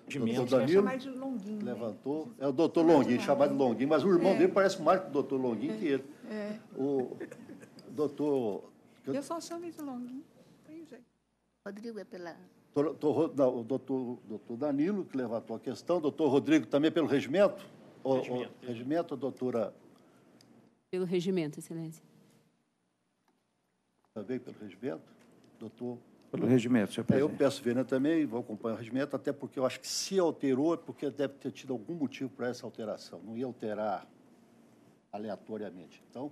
Doutor Danilo de Longuinho, levantou. É o doutor Longuinho, chamado de Longuinho, mas o irmão dele parece mais com o doutor Longuinho que ele. O doutor... Eu só chamo de Longuinho. Tem jeito. Rodrigo é pela... O doutor Danilo, que levantou a questão. Doutor Rodrigo, também pelo regimento? Regimento, doutora... Pelo regimento, excelência. Também pelo regimento? Doutor... Pelo regimento, senhor presidente. Eu peço vênia também, vou acompanhar o regimento, até porque eu acho que se alterou é porque deve ter tido algum motivo para essa alteração. Não ia alterar aleatoriamente. Então,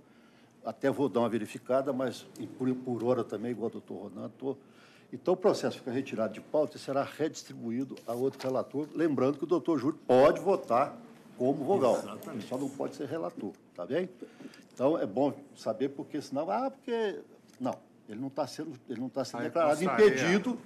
até vou dar uma verificada, mas por hora também, igual o doutor Ronan, Então, o processo fica retirado de pauta e será redistribuído a outro relator, lembrando que o doutor Júlio pode votar como vogal. Exatamente. Só não pode ser relator, tá bem? Então, é bom saber, porque senão... porque... Não, ele não está sendo declarado impedido,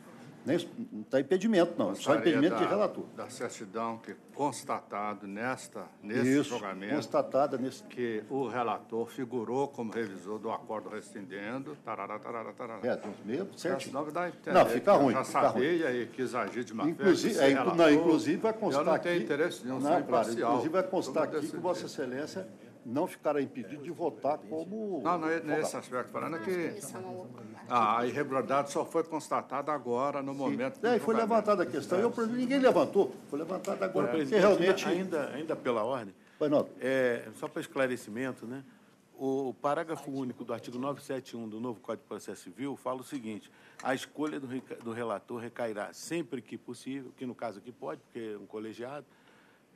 nem, não está impedimento, não. É só impedimento de relator. Da certidão que constatado nesse julgamento... constatada nesse... Que o relator figurou como revisor do acordo rescindendo, tarará. Mesmo, certo? Senão vai dar a entender. Não, fica ruim. Já sabia e quis agir de má fé. Inclusive vai constar aqui... Eu não tenho interesse nenhum, sou imparcial. Inclusive vai constar aqui que Vossa Excelência não ficará impedido de votar como... Não é nesse aspecto, falando que a irregularidade só foi constatada agora, no momento... Foi levantada a questão, ninguém levantou, foi levantada agora, porque realmente... Ainda pela ordem, só para esclarecimento, né? O parágrafo único do artigo 971 do novo Código de Processo Civil fala o seguinte: a escolha do relator recairá sempre que possível, que no caso aqui pode, porque é um colegiado,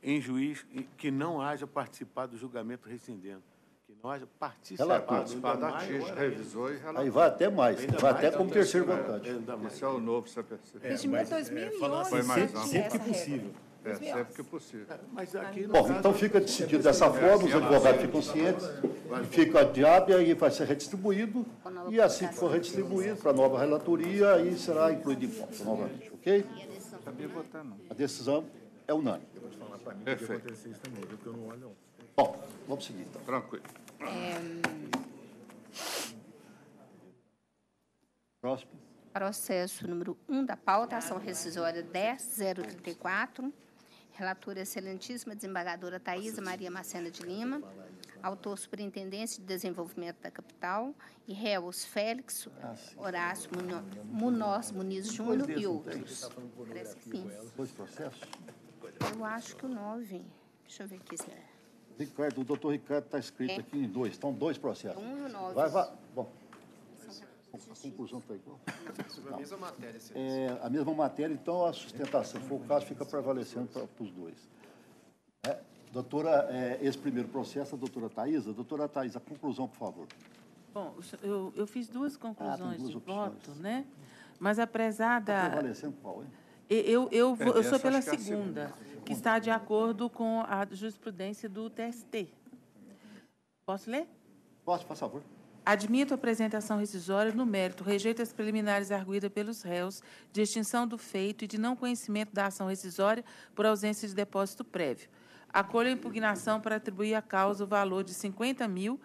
em juiz que não haja participado do julgamento rescindendo. Que não haja participado da TIS, revisor e relator. Aí vai até mais, vai até como terceiro votante. Esse é o novo CPC. Regimento 2011. Foi mais amplo. Sempre que possível. Sempre que possível. Mas aqui, bom, então fica decidido dessa forma, os advogados ficam cientes, fica adiado e aí vai ser redistribuído, e assim que for redistribuído para a nova relatoria, aí será incluído em pauta novamente, ok? A decisão é unânime. Perfeito. Bom, vamos seguir então. Tranquilo. Próximo. Processo número 1 da pauta, ação rescisória 10.034. Relatora excelentíssima desembargadora Thaisa Maria Macena de Lima. Autor Superintendente de Desenvolvimento da Capital. E réus Félix Horácio Munoz Muniz Júnior e outros. Parece que sim. Dois processos? Eu acho que o 9. Deixa eu ver aqui. Ricardo, o doutor Ricardo está escrito aqui em dois. Estão dois processos. 1 e o 9. Vai. Bom, a conclusão está igual. A mesma matéria, a mesma matéria, então a sustentação, se for o caso, fica prevalecendo para os dois. Doutora, esse primeiro processo, a doutora Thaisa. Doutora Thaisa, a conclusão, por favor. Bom, eu fiz duas conclusões de voto, né? Mas apesar da... Está prevalecendo qual, hein? Eu sou pela segunda, que está de acordo com a jurisprudência do TST. Posso ler? Posso, por favor. Admito a apresentação rescisória no mérito, rejeito as preliminares arguidas pelos réus de extinção do feito e de não conhecimento da ação rescisória por ausência de depósito prévio. Acolho a impugnação para atribuir à causa o valor de R$50.000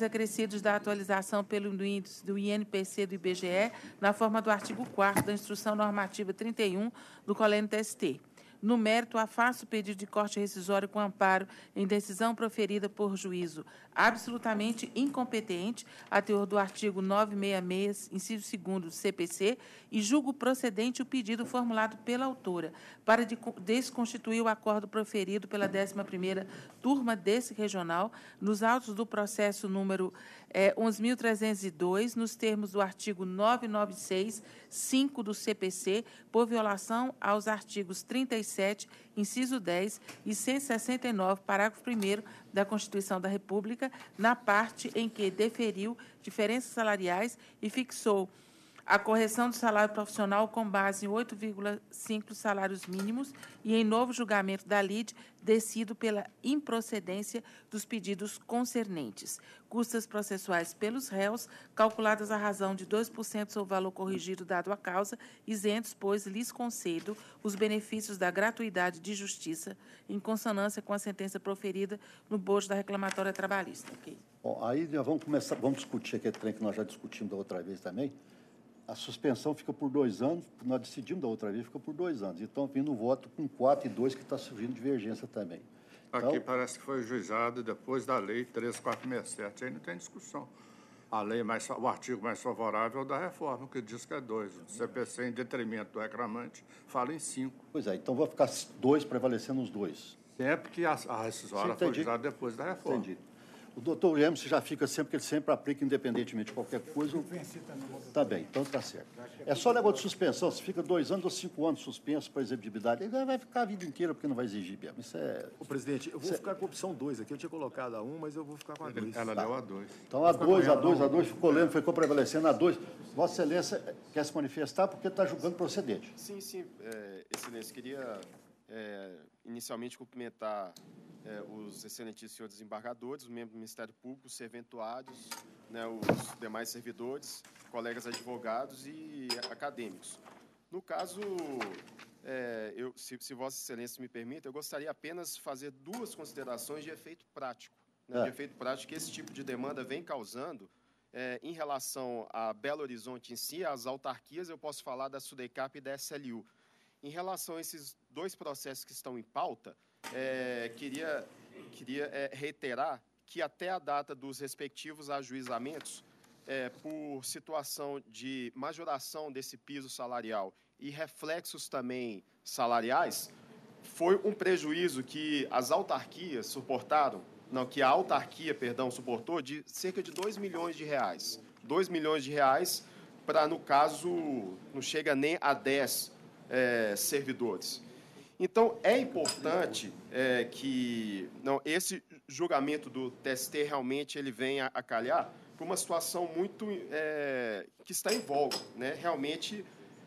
acrescidos da atualização pelo índice do INPC do IBGE na forma do artigo 4º da Instrução Normativa 31 do Colégio TST. No mérito, afasto o pedido de corte rescisório com amparo em decisão proferida por juízo absolutamente incompetente, a teor do artigo 966, inciso 2º do CPC, e julgo procedente o pedido formulado pela autora para desconstituir o acordo proferido pela 11ª turma desse regional, nos autos do processo número 11.302, nos termos do artigo 996, 5 do CPC, por violação aos artigos 37, inciso 10 e 169, parágrafo 1º da Constituição da República, na parte em que deferiu diferenças salariais e fixou a correção do salário profissional com base em 8,5 salários mínimos e em novo julgamento da lide decidido pela improcedência dos pedidos concernentes. Custas processuais pelos réus, calculadas à razão de 2% sobre o valor corrigido dado à causa, isentos, pois lhes concedo os benefícios da gratuidade de justiça, em consonância com a sentença proferida no bojo da reclamatória trabalhista. Okay. Bom, aí já vamos discutir aquele trem que nós já discutimos da outra vez também. A suspensão fica por 2 anos, nós decidimos da outra vez, fica por 2 anos. Então, vindo um voto com 4 e 2, que está surgindo divergência também. Então, aqui parece que foi juizado depois da lei 13467, aí não tem discussão. A lei o artigo mais favorável da reforma, que diz que é 2. O CPC, em detrimento do reclamante, fala em 5. Pois é, então vai ficar 2 prevalecendo os 2. Sempre que a rescisória foi juizada depois da reforma. Entendi. O doutor James já fica sempre, porque ele sempre aplica, independentemente de qualquer coisa. Está bem, então está certo. É só negócio de suspensão, se fica 2 anos ou 5 anos suspenso para exigibilidade, ele vai ficar a vida inteira, porque não vai exigir mesmo. Isso é... Ô, presidente, eu vou ficar com a opção 2 aqui, eu tinha colocado a 1, mas eu vou ficar com a 2. Ela deu a 2. Então, a 2, ficou lendo, ficou prevalecendo a 2. Vossa Excelência quer se manifestar porque está julgando procedente. Sim, Excelência, queria inicialmente cumprimentar os excelentíssimos senhores desembargadores, os membros do Ministério Público, os serventuários, né, os demais servidores, colegas advogados e acadêmicos. No caso, se Vossa Excelência me permite, eu gostaria apenas de fazer 2 considerações de efeito prático. Né, de efeito prático que esse tipo de demanda vem causando em relação a Belo Horizonte em si, as autarquias, eu posso falar da SUDECAP e da SLU. Em relação a esses 2 processos que estão em pauta, queria reiterar que até a data dos respectivos ajuizamentos, por situação de majoração desse piso salarial e reflexos também salariais, foi um prejuízo que as autarquias suportaram, que a autarquia, suportou de cerca de R$2 milhões. R$2 milhões para, no caso, não chega nem a 10 servidores. Então, é importante que esse julgamento do TST realmente ele venha a calhar por uma situação muito que está em voga. Né? Realmente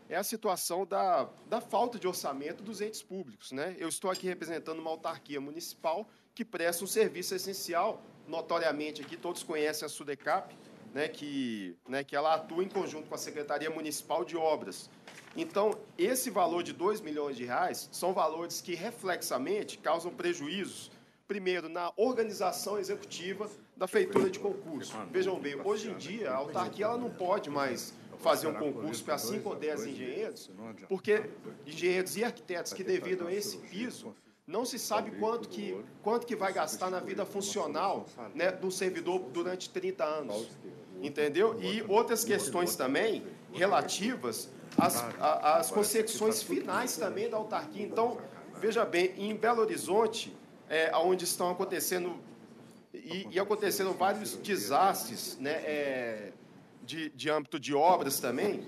é a situação da falta de orçamento dos entes públicos. Né? Eu estou aqui representando uma autarquia municipal que presta um serviço essencial, notoriamente aqui todos conhecem a SUDECAP, né, que ela atua em conjunto com a Secretaria Municipal de Obras. Então, esse valor de R$2 milhões são valores que, reflexamente, causam prejuízos, primeiro, na organização executiva da feitura de concurso. Vejam bem, hoje em dia, a autarquia ela não pode mais fazer um concurso para 5 ou 10 engenheiros, porque engenheiros e arquitetos que devido a esse piso, não se sabe quanto que vai gastar na vida funcional, né, do servidor durante 30 anos. Entendeu? E outras questões também relativas às consecuções finais também da autarquia. Então, veja bem, em Belo Horizonte, onde estão acontecendo e aconteceram vários desastres, né, de âmbito de obras também,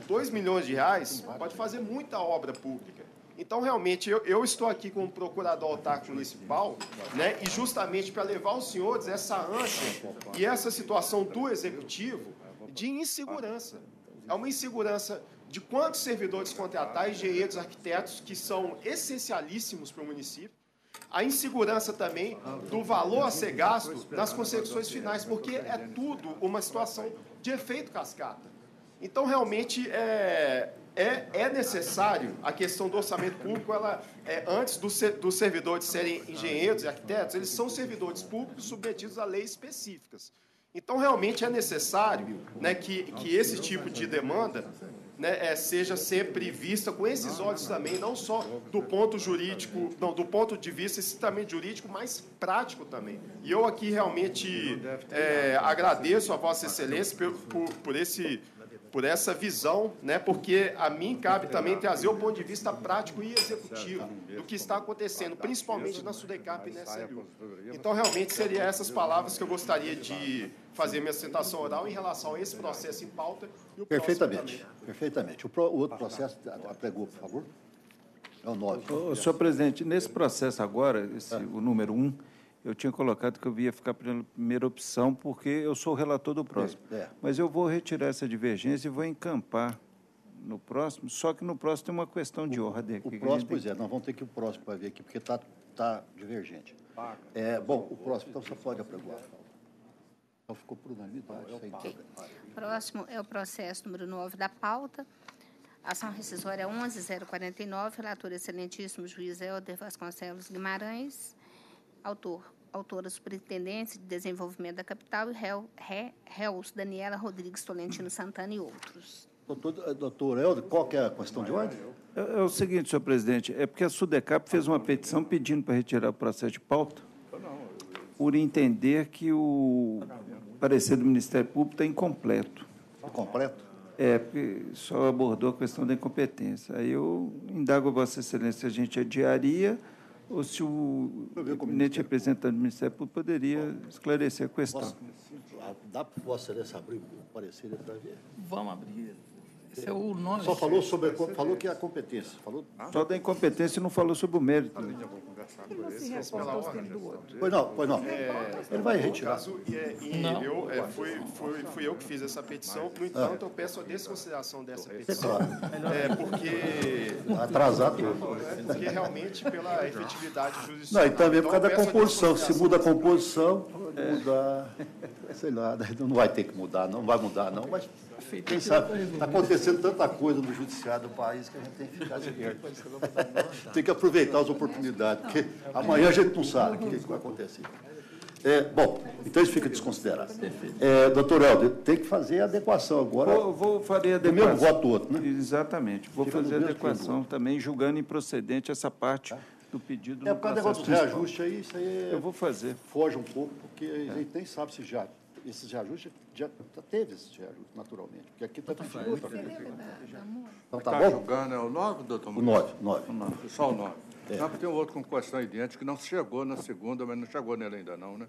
R$2 milhões pode fazer muita obra pública. Então, realmente, eu estou aqui como procurador autárquico municipal, né, e justamente para levar aos senhores essa ânsia e essa situação do Executivo de insegurança. É uma insegurança de quantos servidores contratar, engenheiros, arquitetos, que são essencialíssimos para o município, a insegurança também do valor a ser gasto nas consecuções finais, porque é tudo uma situação de efeito cascata. Então, realmente, é necessário a questão do orçamento público, antes dos servidores serem engenheiros e arquitetos, eles são servidores públicos submetidos a leis específicas. Então, realmente é necessário, né, que esse tipo de demanda, né, seja sempre vista com esses olhos também, não só do ponto jurídico, do ponto de vista estritamente jurídico, mas prático também. E eu aqui realmente agradeço a Vossa Excelência por essa visão, né, porque a mim cabe também trazer o ponto de vista prático e executivo do que está acontecendo, principalmente na SUDECAP e na SLU. Então, realmente, seriam essas palavras que eu gostaria de fazer minha sustentação oral em relação a esse processo em pauta e o Perfeitamente. O outro processo, apregou, por favor. É o 9. Senhor presidente, nesse processo agora, o número 1, Eu tinha colocado que eu ia ficar pela primeira opção, porque eu sou o relator do próximo. Mas eu vou retirar essa divergência e vou encampar no próximo, só que no próximo tem uma questão de ordem aqui. O próximo, pois é, nós vamos ter que ir o próximo para ver aqui, porque está divergente. Bom, o próximo, então você pode apregoar. Então ficou por unanimidade. Próximo é o processo número 9 da pauta. Ação rescisória 11.049, relator excelentíssimo juiz Helder Vasconcelos Guimarães, autora Superintendente de Desenvolvimento da Capital e réus Daniela Rodrigues Tolentino Santana e outros. Doutor Helder, qual que é a questão de ordem? É o seguinte, senhor presidente, é porque a SUDECAP fez uma petição pedindo para retirar o processo de pauta, por entender que o parecer do Ministério Público está incompleto. Incompleto? Porque só abordou a questão da incompetência. Aí eu indago a Vossa Excelência se a gente adiaria ou se o eminente representante do Ministério Público poderia esclarecer a questão. Dá para Vossa Excelência abrir o parecer para ver? Vamos abrir. Esse é o nome. Só falou que é a competência. Falou? Só da incompetência e não falou sobre o mérito. Pois não. Ele vai retirar. Fui eu que fiz essa petição. No entanto, eu peço a desconsideração dessa petição. Porque... Atrasado. Porque realmente, pela efetividade judicial... Não, e também por causa da composição. Se muda a composição, muda... Sei lá, não vai ter que mudar, não vai mudar, não, mas... Quem sabe, está acontecendo tanta coisa no judiciário do país que a gente tem que ficar esperto. Tem que aproveitar as oportunidades, porque amanhã a gente não sabe o que vai acontecer. Bom, então isso fica desconsiderado. Doutor Helder, tem que fazer a adequação agora. Vou fazer a adequação. Do mesmo voto outro, né? Exatamente. Vou fazer a adequação também, julgando improcedente essa parte do pedido por causa do negócio do reajuste aí, isso aí... Eu vou fazer. Foge um pouco, porque a gente nem sabe se já... Esses reajustes, já teve esses reajustes, naturalmente, porque aqui está pedindo outra coisa. Então, tá bom? Julgando é o 9, doutor? O 9. Só o 9. Não, porque tem um outro com questão idêntica que não chegou na segunda, mas não chegou nele ainda não, né?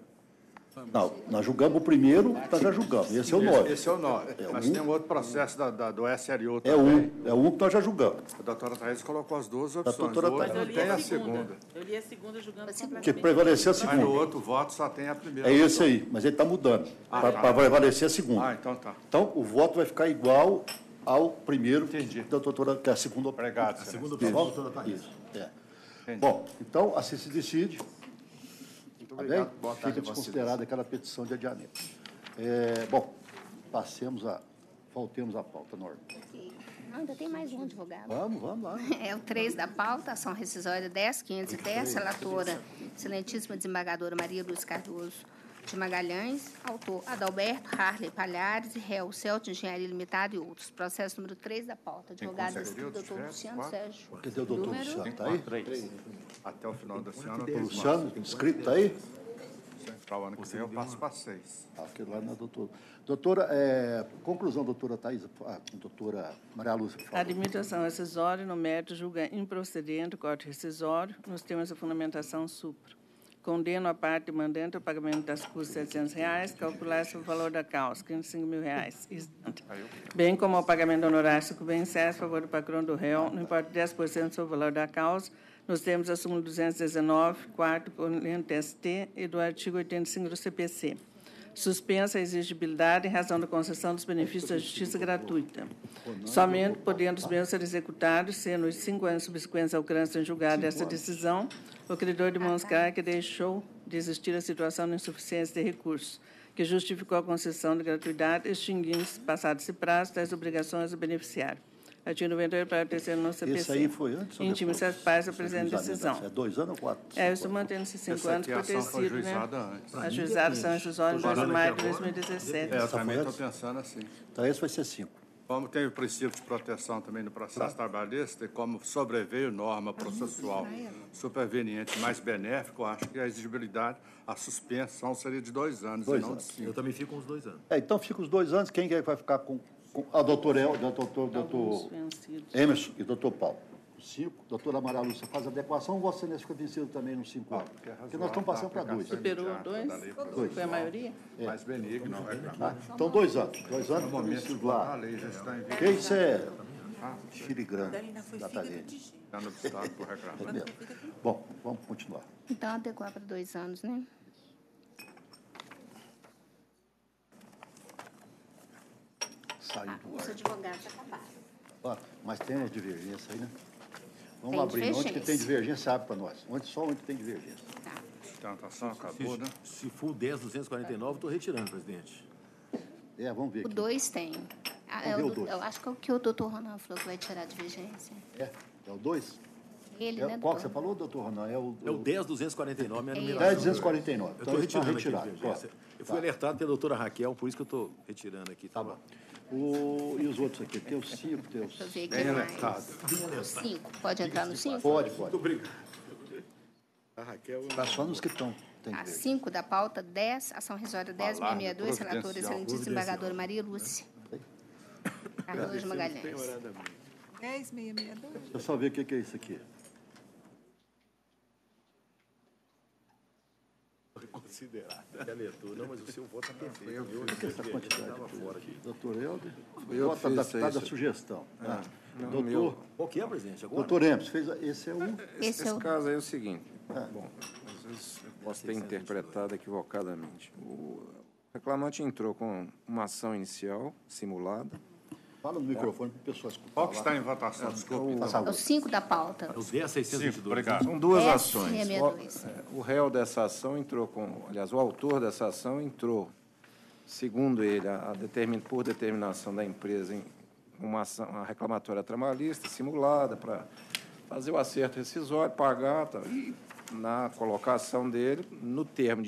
Não, nós julgamos o primeiro, nós já julgamos. Esse é o 9. Esse é o 9. Mas tem um outro processo do SLU também. É um que nós já julgamos. A doutora Thaís colocou as duas opções. O outro não tem a segunda. Eu li a segunda julgando completamente. Que prevaleceu a segunda. Mas no outro voto só tem a primeira. É esse aí, mas ele está mudando, para prevalecer a segunda. Então tá. Então, o voto vai ficar igual ao primeiro, que é a segunda opção. Obrigado. A segunda opção. Isso. Bom, então, assim se decide. Obrigado. Fica desconsiderada aquela petição de adiamento. Bom, voltemos à pauta, Norma. Ainda tem mais um advogado. Vamos lá. É o 3 da pauta, ação rescisória 10.510, relatora, excelentíssima desembargadora Maria Luz Cardoso de Magalhães, autor Adalberto Harley Palhares e réu Celta Engenharia Limitada e outros. Processo número 3 da pauta. Advogado doutor Luciano Sérgio. Cadê o doutor Luciano? Está aí? 3. Até o final da semana. O Luciano, inscrito, está aí? Para o ano que vem eu passo para 6. Aquilo lá não é doutor. Doutora, conclusão, doutora Thaís, doutora Maria Lúcia. A limitação rescisória no mérito julga improcedente o corte rescisório nos termos da fundamentação supra. Condeno a parte demandante ao pagamento das custas de R$ 700, calcular sobre o valor da causa, R$ 55.000, bem como ao pagamento de honorários sucumbenciais a favor do patrão do réu, não importa 10% sobre o valor da causa, nos termos da súmula 219, quarto corrente ST e do artigo 85 do CPC. Suspensa a exigibilidade em razão da concessão dos benefícios da justiça gratuita. Somente podendo os mesmos ser executados, sendo os 5 anos subsequentes ao trânsito em julgado desta decisão, o credor demonstrar que deixou de existir a situação de insuficiência de recursos, que justificou a concessão de gratuidade, extinguindo-se, passado-se prazo, das obrigações do beneficiário. Artigo 98, parágrafo 3º no CPC. Esse aí foi antes ou Íntimos depois? pais da presente decisão. É 2 anos ou 4? Eu estou mantendo esses 5 anos por ter sido, né? Ajuizada São Rescisório, 2 de maio de 2017. Eu também estou pensando assim. Então, esse vai ser 5. Como tem o princípio de proteção também no processo trabalhista, e como sobreveio norma processual superveniente mais benéfica, eu acho que a exigibilidade, a suspensão seria de 2 anos, e não de 5. Eu também fico com os 2 anos. Então, fica os 2 anos. Quem vai ficar com a doutor Emerson e doutor Paulo? 5. Doutora Maria Lúcia faz adequação, Vossa Excelência fica vencido também nos 5 anos. Porque nós estamos passando para 2. Superou 2? Foi a maioria? Mais benigno. Então, 2 anos. 2 anos fica vencido lá. Porque isso é filigrana da talenta. Está no obstáculo por reclamar. Bom, vamos continuar. Então, adequar para 2 anos, né? saiu do Os ar. advogados acabaram. Ó, mas tem uma divergência aí, né? Vamos Tem abrir. Onde divergência. que tem divergência, abre para nós. Só onde tem divergência. A tentação acabou, né? Se for o 10.249, estou retirando, presidente. Vamos ver O aqui. 2 tem. Vamos ver o dois. Eu acho que é o que o doutor Ronan falou que vai tirar a divergência. É o 2? Ele, né, Qual que doutor? você falou, doutor Ronan? É o 10.249, minha É numeração. 10.249. Eu Então, estou está retirando retirado. aqui. Divergência. Eu fui alertado pela doutora Raquel, por isso que eu estou retirando aqui. Tá bom. E os outros aqui? Tem os 5, tem os... Deixa eu ver aqui mais. O 5. Pode entrar no 5? Pode. Muito obrigado. A Raquel... Está só nos que estão. A 5 da pauta, 10, ação resolutória 10.662, relatora excelente desembargadora Maria Lúcia. Carlos de Magalhães. 10.662. Deixa eu só ver o que é isso aqui. Considerar. Alertou. Não, mas o seu voto está perfeito. O que é essa quantidade aqui? Doutor Helder? Eu Vota fiz adaptada à isso. sugestão. Não, Doutor... meu. Qual que é, presidente? Agora? Doutor Emes, fez esse é um... Esse caso aí é o seguinte. Bom, às vezes eu posso ter interpretado equivocadamente. O reclamante entrou com uma ação inicial simulada. Fala no microfone para o pessoal escutar. Qual que está em votação? Desculpe. É o 5 da pauta. É o 10.622. Obrigado. São duas 10, ações. 662. O réu dessa ação entrou com... Aliás, o autor dessa ação entrou, segundo ele, por determinação da empresa, em uma reclamatória trabalhista simulada para fazer o acerto rescisório, pagar, tá, e na colocação dele, no termo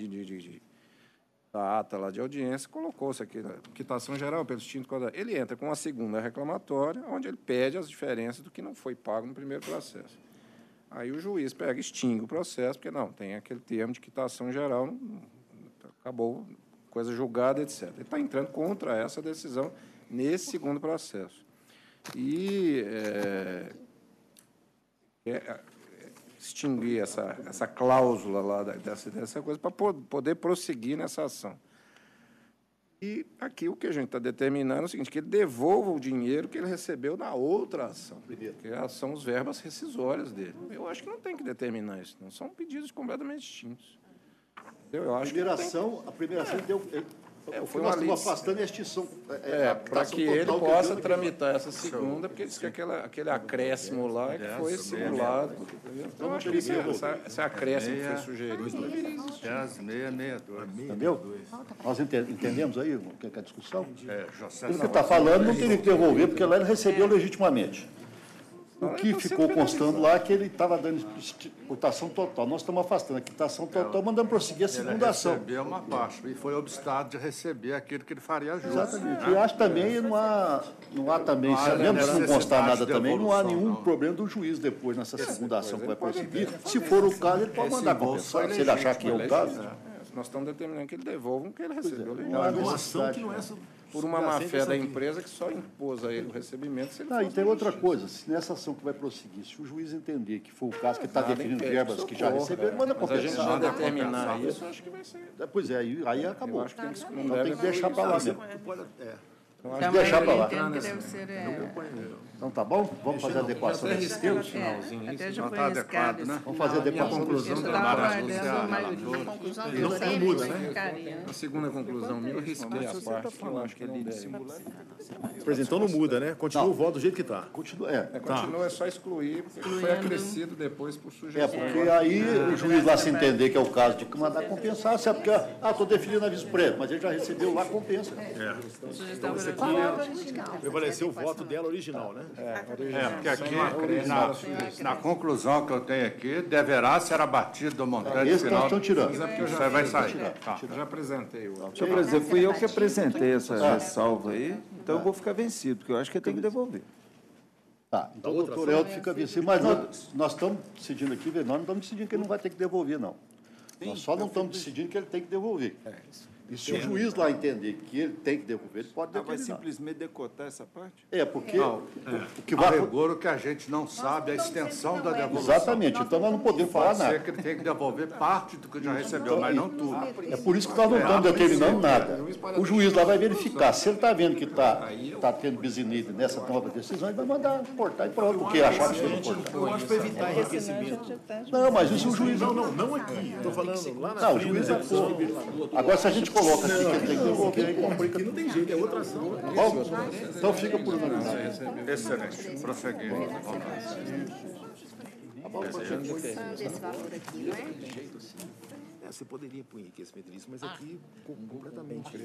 da ata lá de audiência, colocou-se aqui na quitação geral pelo extinto quadrado. Ele entra com uma segunda reclamatória, onde ele pede as diferenças do que não foi pago no primeiro processo. Aí o juiz pega, extingue o processo, porque não, tem aquele termo de quitação geral, acabou, coisa julgada, etc. Ele está entrando contra essa decisão nesse segundo processo. E extinguir essa cláusula lá dessa coisa para poder prosseguir nessa ação. E aqui o que a gente está determinando é o seguinte, que ele devolva o dinheiro que ele recebeu na outra ação, que são os verbas rescisórias dele. Eu acho que não tem que determinar isso, não. São pedidos completamente distintos. Eu acho A primeira ação deu... foi nós uma estamos lista. afastando a extinção. Para que ele possa tramitar essa segunda, porque diz que aquele acréscimo lá que foi simulado. Então, acho que esse acréscimo que foi sugerido deveria existir. 10.662. Entendeu? Nós entendemos aí o que é a discussão? José Pelo que está falando, não teria que devolver, porque lá ele recebeu legitimamente. O que ficou constando lá é que ele estava dando quitação total. Nós estamos afastando a quitação total, mandando prosseguir a segunda ação. Ele recebeu uma parte e foi obstado de receber aquilo que ele faria justo. Exatamente. E acho também, não há também, mesmo se não constar nada também, não há nenhum problema do juiz depois nessa segunda ação que vai prosseguir. Se for o caso, ele pode mandar compensar, se ele achar que é o caso. Nós estamos determinando que ele devolva o que ele recebeu. Não há necessidade. Por uma má-fé da empresa que só impôs a ele o recebimento. Se ele E tem outra coisa, se nessa ação que vai prosseguir, se o juiz entender que foi o caso que está definindo verbas que já recebeu, ele manda compensar. Mas a gente não determinar isso, acho que vai ser... Pois é, aí acabou. Eu acho que eles não Então tem devem que deixar para lá mesmo. Também Deixar para lá. entendo que deve ser... Então tá bom? Vamos fazer a adequação até desse risquei o termo? finalzinho. Até já Não foi está arriscado adequado, esse né? Vamos fazer a adequação desse Eu termo. estava Maria guardando mais Lúcia, Conclusão do Não doutor foi Emes. mudo, né? ficaria. A segunda conclusão minha, eu risquei a parte que eu acho que ele deve. Presidente, então não muda, né? Continua o voto do jeito que está. Continua, Continua, é só excluir, porque foi acrescido depois por sugestão. porque aí o juiz lá se entender que é o caso de mandar compensar, se é porque, estou definindo aviso prévio, mas ele já recebeu lá, compensa. Sugestão Esse para aqui prevaleceu o voto dela original, né? porque aqui, na conclusão que eu tenho aqui, deverá ser abatido do montante Esse que nós final. estamos tirando. Isso aí vai sair. Tá. Eu já apresentei o Senhor presidente, fui eu que apresentei essa ressalva aí, então eu vou ficar vencido, porque eu acho que ele tem que devolver. Tá, então o doutor Helder fica vencido, mas nós estamos decidindo aqui, nós não estamos decidindo que ele não vai ter que devolver, não. Nós só não estamos decidindo que ele tem que devolver. E se o juiz lá entender que ele tem que devolver, ele pode Vai determinar. simplesmente decotar essa parte? Porque Não, o que a vai... rigor, o que a gente não sabe é a extensão da devolução. Exatamente, então nós não podemos falar Pode ser nada. que ele tenha que devolver parte do que já recebeu, mas não tudo. É por isso que nós não estamos determinando nada. O juiz lá vai verificar. Se ele está vendo que está tendo bisinide nessa nova decisão, ele vai mandar cortar e pronto, porque achar que ele cortar. Eu acho para evitar enriquecimento. Não, mas isso o juiz... Não aqui. Estou falando lá na Não, o juiz atuou. Agora, se a gente coloca aqui que tem que devolver e complica. Aqui não tem jeito, é outra ação. Bom, então fica por unanimidade. Excelente. Prosseguindo. Usando esse valor aqui, não é? Você poderia pôr enriquecimento disso, mas aqui completamente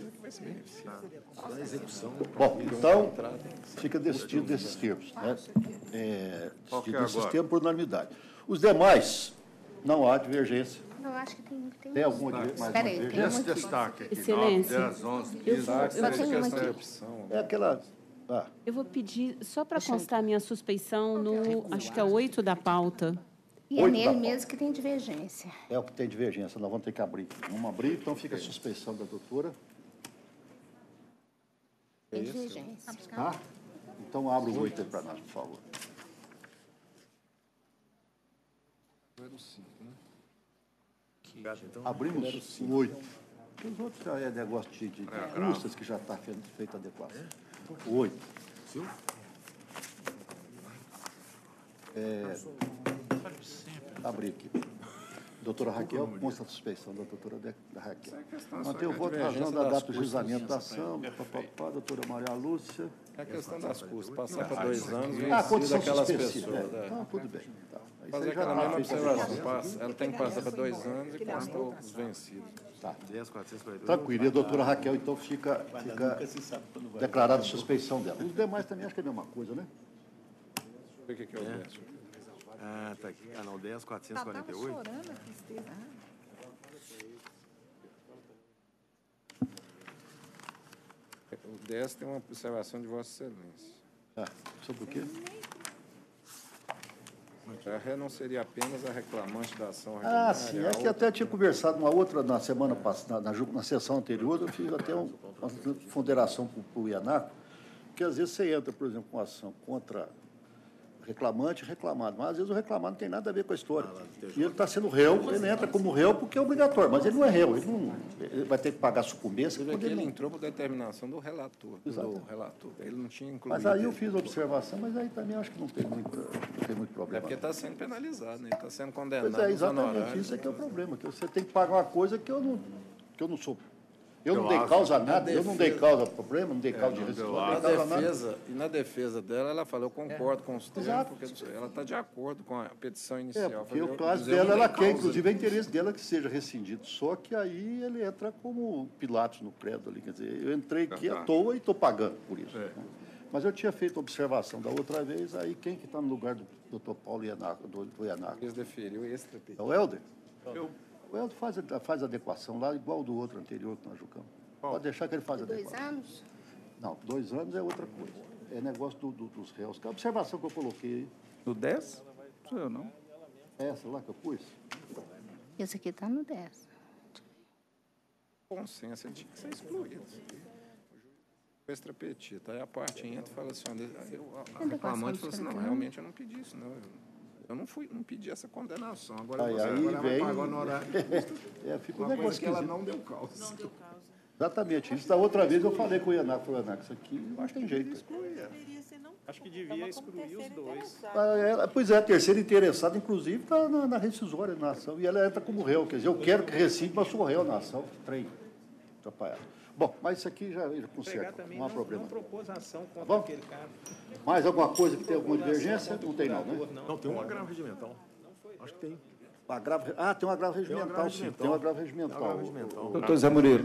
na execução. Bom, então, fica decidido desses termos. Né? Decidido desses termos por unanimidade. Os demais, não há divergência. Eu acho que tem Tem alguma mais Espera aí, tem Esse destaque aqui, Excelência. 9, 10, 11, 15, só tem uma aqui. opção. É aquela... Eu vou pedir, só para constar minha suspeição, no, acho que é 8 da pauta. E é nele mesmo que tem divergência. É o que tem divergência, nós vamos ter que abrir. Vamos abrir, então fica a suspeição da doutora. Tem divergência. Tá? Então abre o 8 aí para nós, por favor. Abrimos o 8. Os outros já é negócio de custas que já está feita a adequação. O 8. Abri aqui. Doutora Raquel, consta a suspeição da doutora da Raquel. Manter o voto razão da data do juizamento da ação. Doutora Maria Lúcia. É a questão das custas, passar para 2 anos e condição daquelas suspensiva. pessoas. Então, tudo bem. Tá. Fazer aquela mesma observação. Ela tem que passar para 2 anos e consta os vencidos. Tá. Tranquilo. E a doutora Raquel, então, fica declarada a suspeição dela. Os demais também acho que é a mesma coisa, né? Deixa eu ver o que é o resto. Ah, tá aqui. Ah, não, 10.448. chorando aqui, Estevam. O 10 tem uma observação de Vossa Excelência. Sobre o quê? A ré não seria apenas a reclamante da ação Ah, sim. É que até tinha conversado uma outra na semana passada, na sessão anterior, eu fiz até uma ponderação para o IANACO, que às vezes você entra, por exemplo, com ação contra reclamante e reclamado, mas às vezes o reclamado não tem nada a ver com a história. E ele está sendo réu, ele entra como réu porque é obrigatório, mas ele não é réu, ele vai ter que pagar sucumbência. Ele entrou por determinação do relator. Ele não tinha incluído. Mas aí eu fiz a observação, mas aí também acho que não tem muito problema. É porque está sendo penalizado, né? Está sendo condenado. Pois é, exatamente, isso é que é o problema, que você tem que pagar uma coisa que eu não sou. Eu não dei causa a nada, eu não dei causa a problema, não dei causa de rescisão. E na defesa dela, ela falou, eu concordo com os termos, porque ela está de acordo com a petição inicial. Porque o caso dela, ela quer, inclusive, é interesse dela que seja rescindido. Só que aí ele entra como Pilatos no credo ali, quer dizer, eu entrei aqui à toa e estou pagando por isso. Mas eu tinha feito observação da outra vez, aí quem que está no lugar do doutor Paulo Ianaco, do Ianaco? Eles deferiu extra-petição. É o Helder? O Helder faz adequação lá, igual do outro anterior que nós julgamos. Pode deixar que ele faça adequação. 2 anos? Não, 2 anos é outra coisa. É negócio dos réus. Que é a observação que eu coloquei aí. No 10? Sou eu, não. É essa lá que eu pus? Esse aqui está no 10. Consenso, ele tinha que ser excluído. O extra-petita. Aí a parte entra e fala assim, a reclamante falou assim, não, realmente eu não pedi isso, não. Eu não pedi essa condenação. Agora aí vai pagar no horário. Fica um uma negócio coisa que ela esquisito. não deu causa. Não deu causa. Exatamente. Isso da outra vez eu falei com o Ianaco. Falei, Ianaco, isso aqui não tem jeito. Acho que devia excluir os dois. Pois é, a terceira interessada, inclusive, está na rescisória na ação. E ela entra como réu. Quer dizer, eu quero que rescinde, mas sou réu na ação. Trem. Atrapalhado. Bom, mas isso aqui já conserta. Não há problema. Não propôs ação contra aquele cara. Mais alguma coisa que tem alguma divergência? Não tem não, né? Não, tem um agravo regimental. Acho que tem. Tem um agravo regimental, sim. Tem um agravo regimental. Doutor Zé Murilo,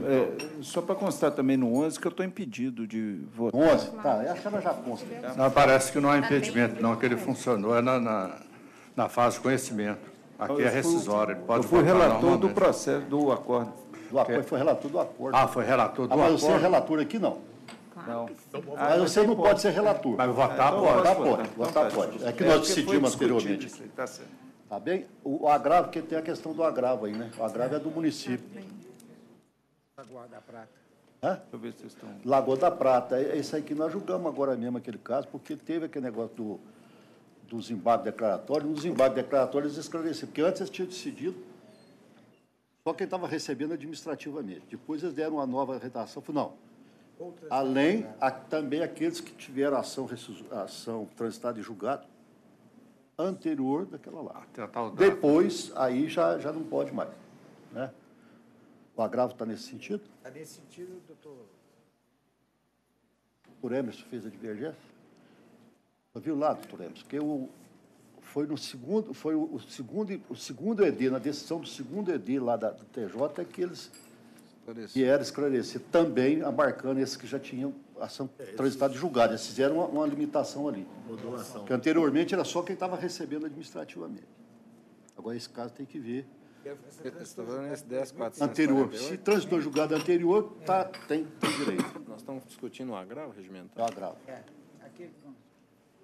só para constar também no 11 que eu estou impedido de votar. 11? Tá, essa ela já consta. Não, parece que não há impedimento, não, que ele funcionou na fase de conhecimento. Aqui é rescisório, ele pode eu fui votar relator do normalmente. processo, do acordo. Foi relator do acordo. Ah, foi relator do acordo. Mas você é relator aqui, não. Não. Mas você não pode ser relator. Mas votar pode. Votar pode. É que nós decidimos anteriormente. Está certo. Tá bem? O agravo, porque tem a questão do agravo aí, né? O agravo é do município. Lagoa da Prata. Hã? Deixa eu ver se vocês estão... Lagoa da Prata. É isso aí que nós julgamos agora mesmo, aquele caso, porque teve aquele negócio dos embargos declaratórios. Nos embargos declaratórios eles esclareceram, porque antes eles tinham decidido só quem estava recebendo administrativamente. Depois eles deram uma nova redação. Falaram, não. Além, também aqueles que tiveram ação transitada e julgado anterior daquela lá. Depois, aí já não pode mais. Né? O agravo está nesse sentido? Está nesse sentido, doutor? O Emerson fez a divergência? Você viu lá, doutor Emerson, porque foi o segundo ED, na decisão do segundo ED lá do TJ, é que eles vieram esclarecer, também abarcando esses que já tinham ação transitada e julgada. Eles fizeram uma limitação ali. Modulação. Porque anteriormente era só quem estava recebendo administrativamente. Agora, esse caso tem que ver. Estou falando esse 10.448. Anterior. Se transitou julgado anterior, tem direito. Nós estamos discutindo o agravo regimental. É o agravo. Aquele...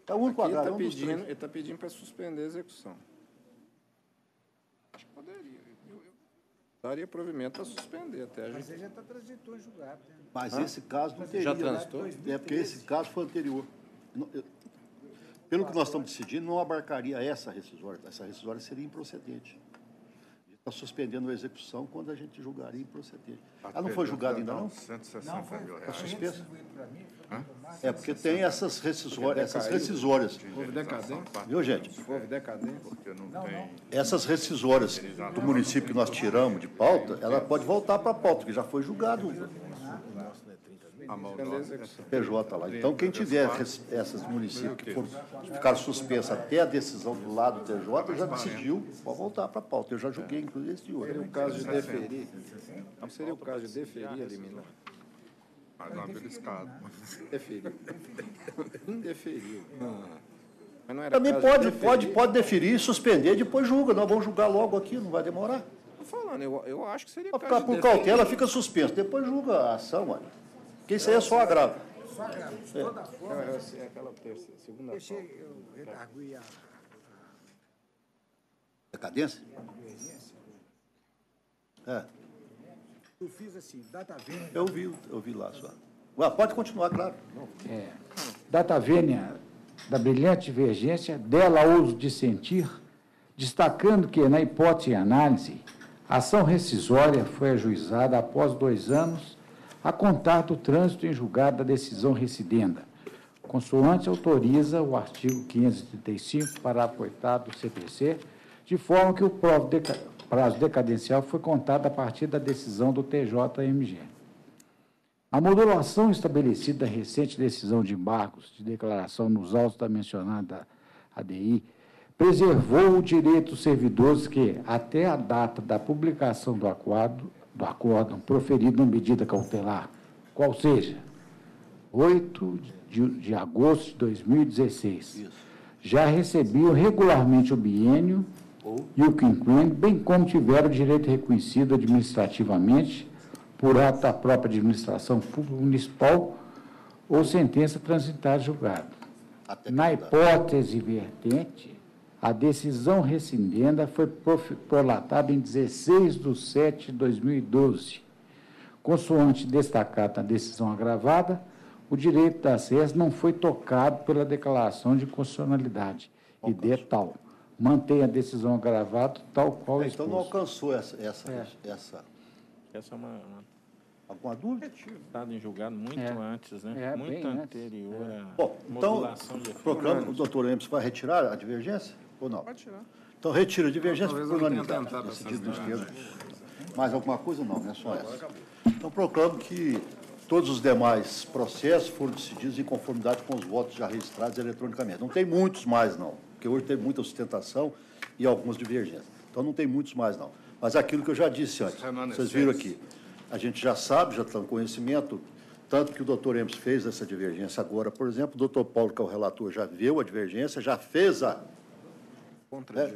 É o único Aqui agravo. ele está pedindo para suspender a execução. Acho que poderia. Eu daria provimento para suspender até. Mas ele já está transitou em julgado. Né? Mas esse caso não teria. Já transitou? É porque esse caso foi anterior. Pelo que nós estamos decidindo, não abarcaria essa rescisória. Essa rescisória seria improcedente. Está suspendendo a execução quando a gente julgaria improcedente. Ela não foi julgada ainda, não? 160 mil reais. Está suspensa? É, porque tem essas rescisórias. Houve decadência? Viu, gente? Houve decadência? Essas rescisórias do município que nós tiramos de pauta, ela pode voltar para a pauta, porque já foi julgado. PJ lá. Então, quem tiver essas municípios que ficaram suspensas até a decisão do lado do TJ, já decidiu, pode voltar para a pauta. Eu já julguei, inclusive, esse de hoje. Seria o caso de deferir? Não seria o caso de deferir, eliminar? Mas não beliscado. Deferir. Indeferiu. Mas não era Também caso pode deferir, suspender, depois julga. Nós vamos julgar logo aqui, não vai demorar. Estou falando, eu acho que seria Para caso ficar por de cautela, fica suspenso. Depois julga a ação, olha. Porque isso aí é só agravo. Só agravo. De toda forma. É aquela segunda Deixei eu redarguir a Decadência? É. Eu fiz assim, data vênia. Eu vi lá só. Pode continuar, claro. Data vênia da brilhante divergência, dela uso de sentir, destacando que, na hipótese e análise, a ação rescisória foi ajuizada após 2 anos a contar do trânsito em julgado da decisão recidenda, consoante autoriza o artigo 535, parágrafo 8º do CPC, de forma que o prazo decadencial foi contado a partir da decisão do TJMG. A modulação estabelecida na recente decisão de embargos de declaração nos autos da mencionada ADI preservou o direito dos servidores que, até a data da publicação do acórdão proferido na medida cautelar, qual seja, 8 de agosto de 2016, já recebiam regularmente o biênio e o quinquênio, bem como tiveram o direito reconhecido administrativamente por ato da própria administração pública municipal ou sentença transitada julgada. Na hipótese vertente, a decisão rescindenda foi prolatada em 16/7 de 2012. Consoante destacado na decisão agravada, o direito de acesso não foi tocado pela declaração de inconstitucionalidade. Ideia tal. Mantém a decisão agravada tal qual Então não alcançou essa. Essa é uma Alguma dúvida? Estado em julgado muito antes, né? Muito anterior à Bom, então, modulação de o doutor Emerson vai retirar a divergência ou não? Pode tirar. Então, retira a divergência Talvez por eu tenha unanimidade. tentado Decidido no essas esquerdo. Mais alguma coisa? Não, é só essa. Então, proclamo que todos os demais processos foram decididos em conformidade com os votos já registrados eletronicamente. Não tem muitos mais, não, porque hoje tem muita sustentação e algumas divergências. Então, não tem muitos mais, não. Mas aquilo que eu já disse antes, vocês viram aqui, a gente já sabe, já está no conhecimento, tanto que o doutor Emerson fez essa divergência agora, por exemplo, o doutor Paulo, que é o relator, já viu a divergência, já fez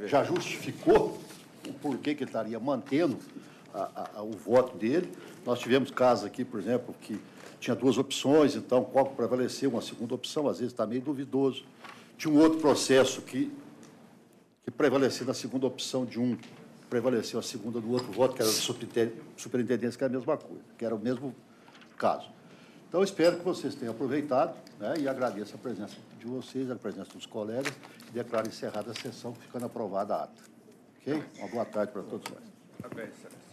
já justificou o porquê que ele estaria mantendo o voto dele. Nós tivemos casos aqui, por exemplo, que tinha 2 opções, então qual prevaleceu? Uma segunda opção, às vezes está meio duvidoso. Tinha um outro processo que prevaleceu na segunda opção de um, prevaleceu a segunda do outro voto, que era da superintendência, que era a mesma coisa, que era o mesmo caso. Então, espero que vocês tenham aproveitado, né, e agradeço a presença de vocês, a presença dos colegas, e declaro encerrada a sessão, ficando aprovada a ata. Ok? Uma boa tarde para todos nós. Parabéns, Celeste.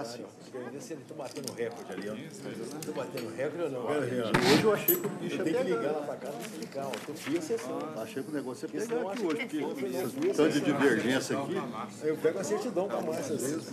sim. Quero ver se ele está batendo recorde ali, ó. Está batendo recorde ou não? Hoje eu achei que o bicho ia tem que pegar. ligar lá para casa e explicar. Eu fiz sessão. Achei que o negócio ia pegar aqui hoje, porque esse tanto de divergência aqui. Eu pego a certidão para mais às vezes.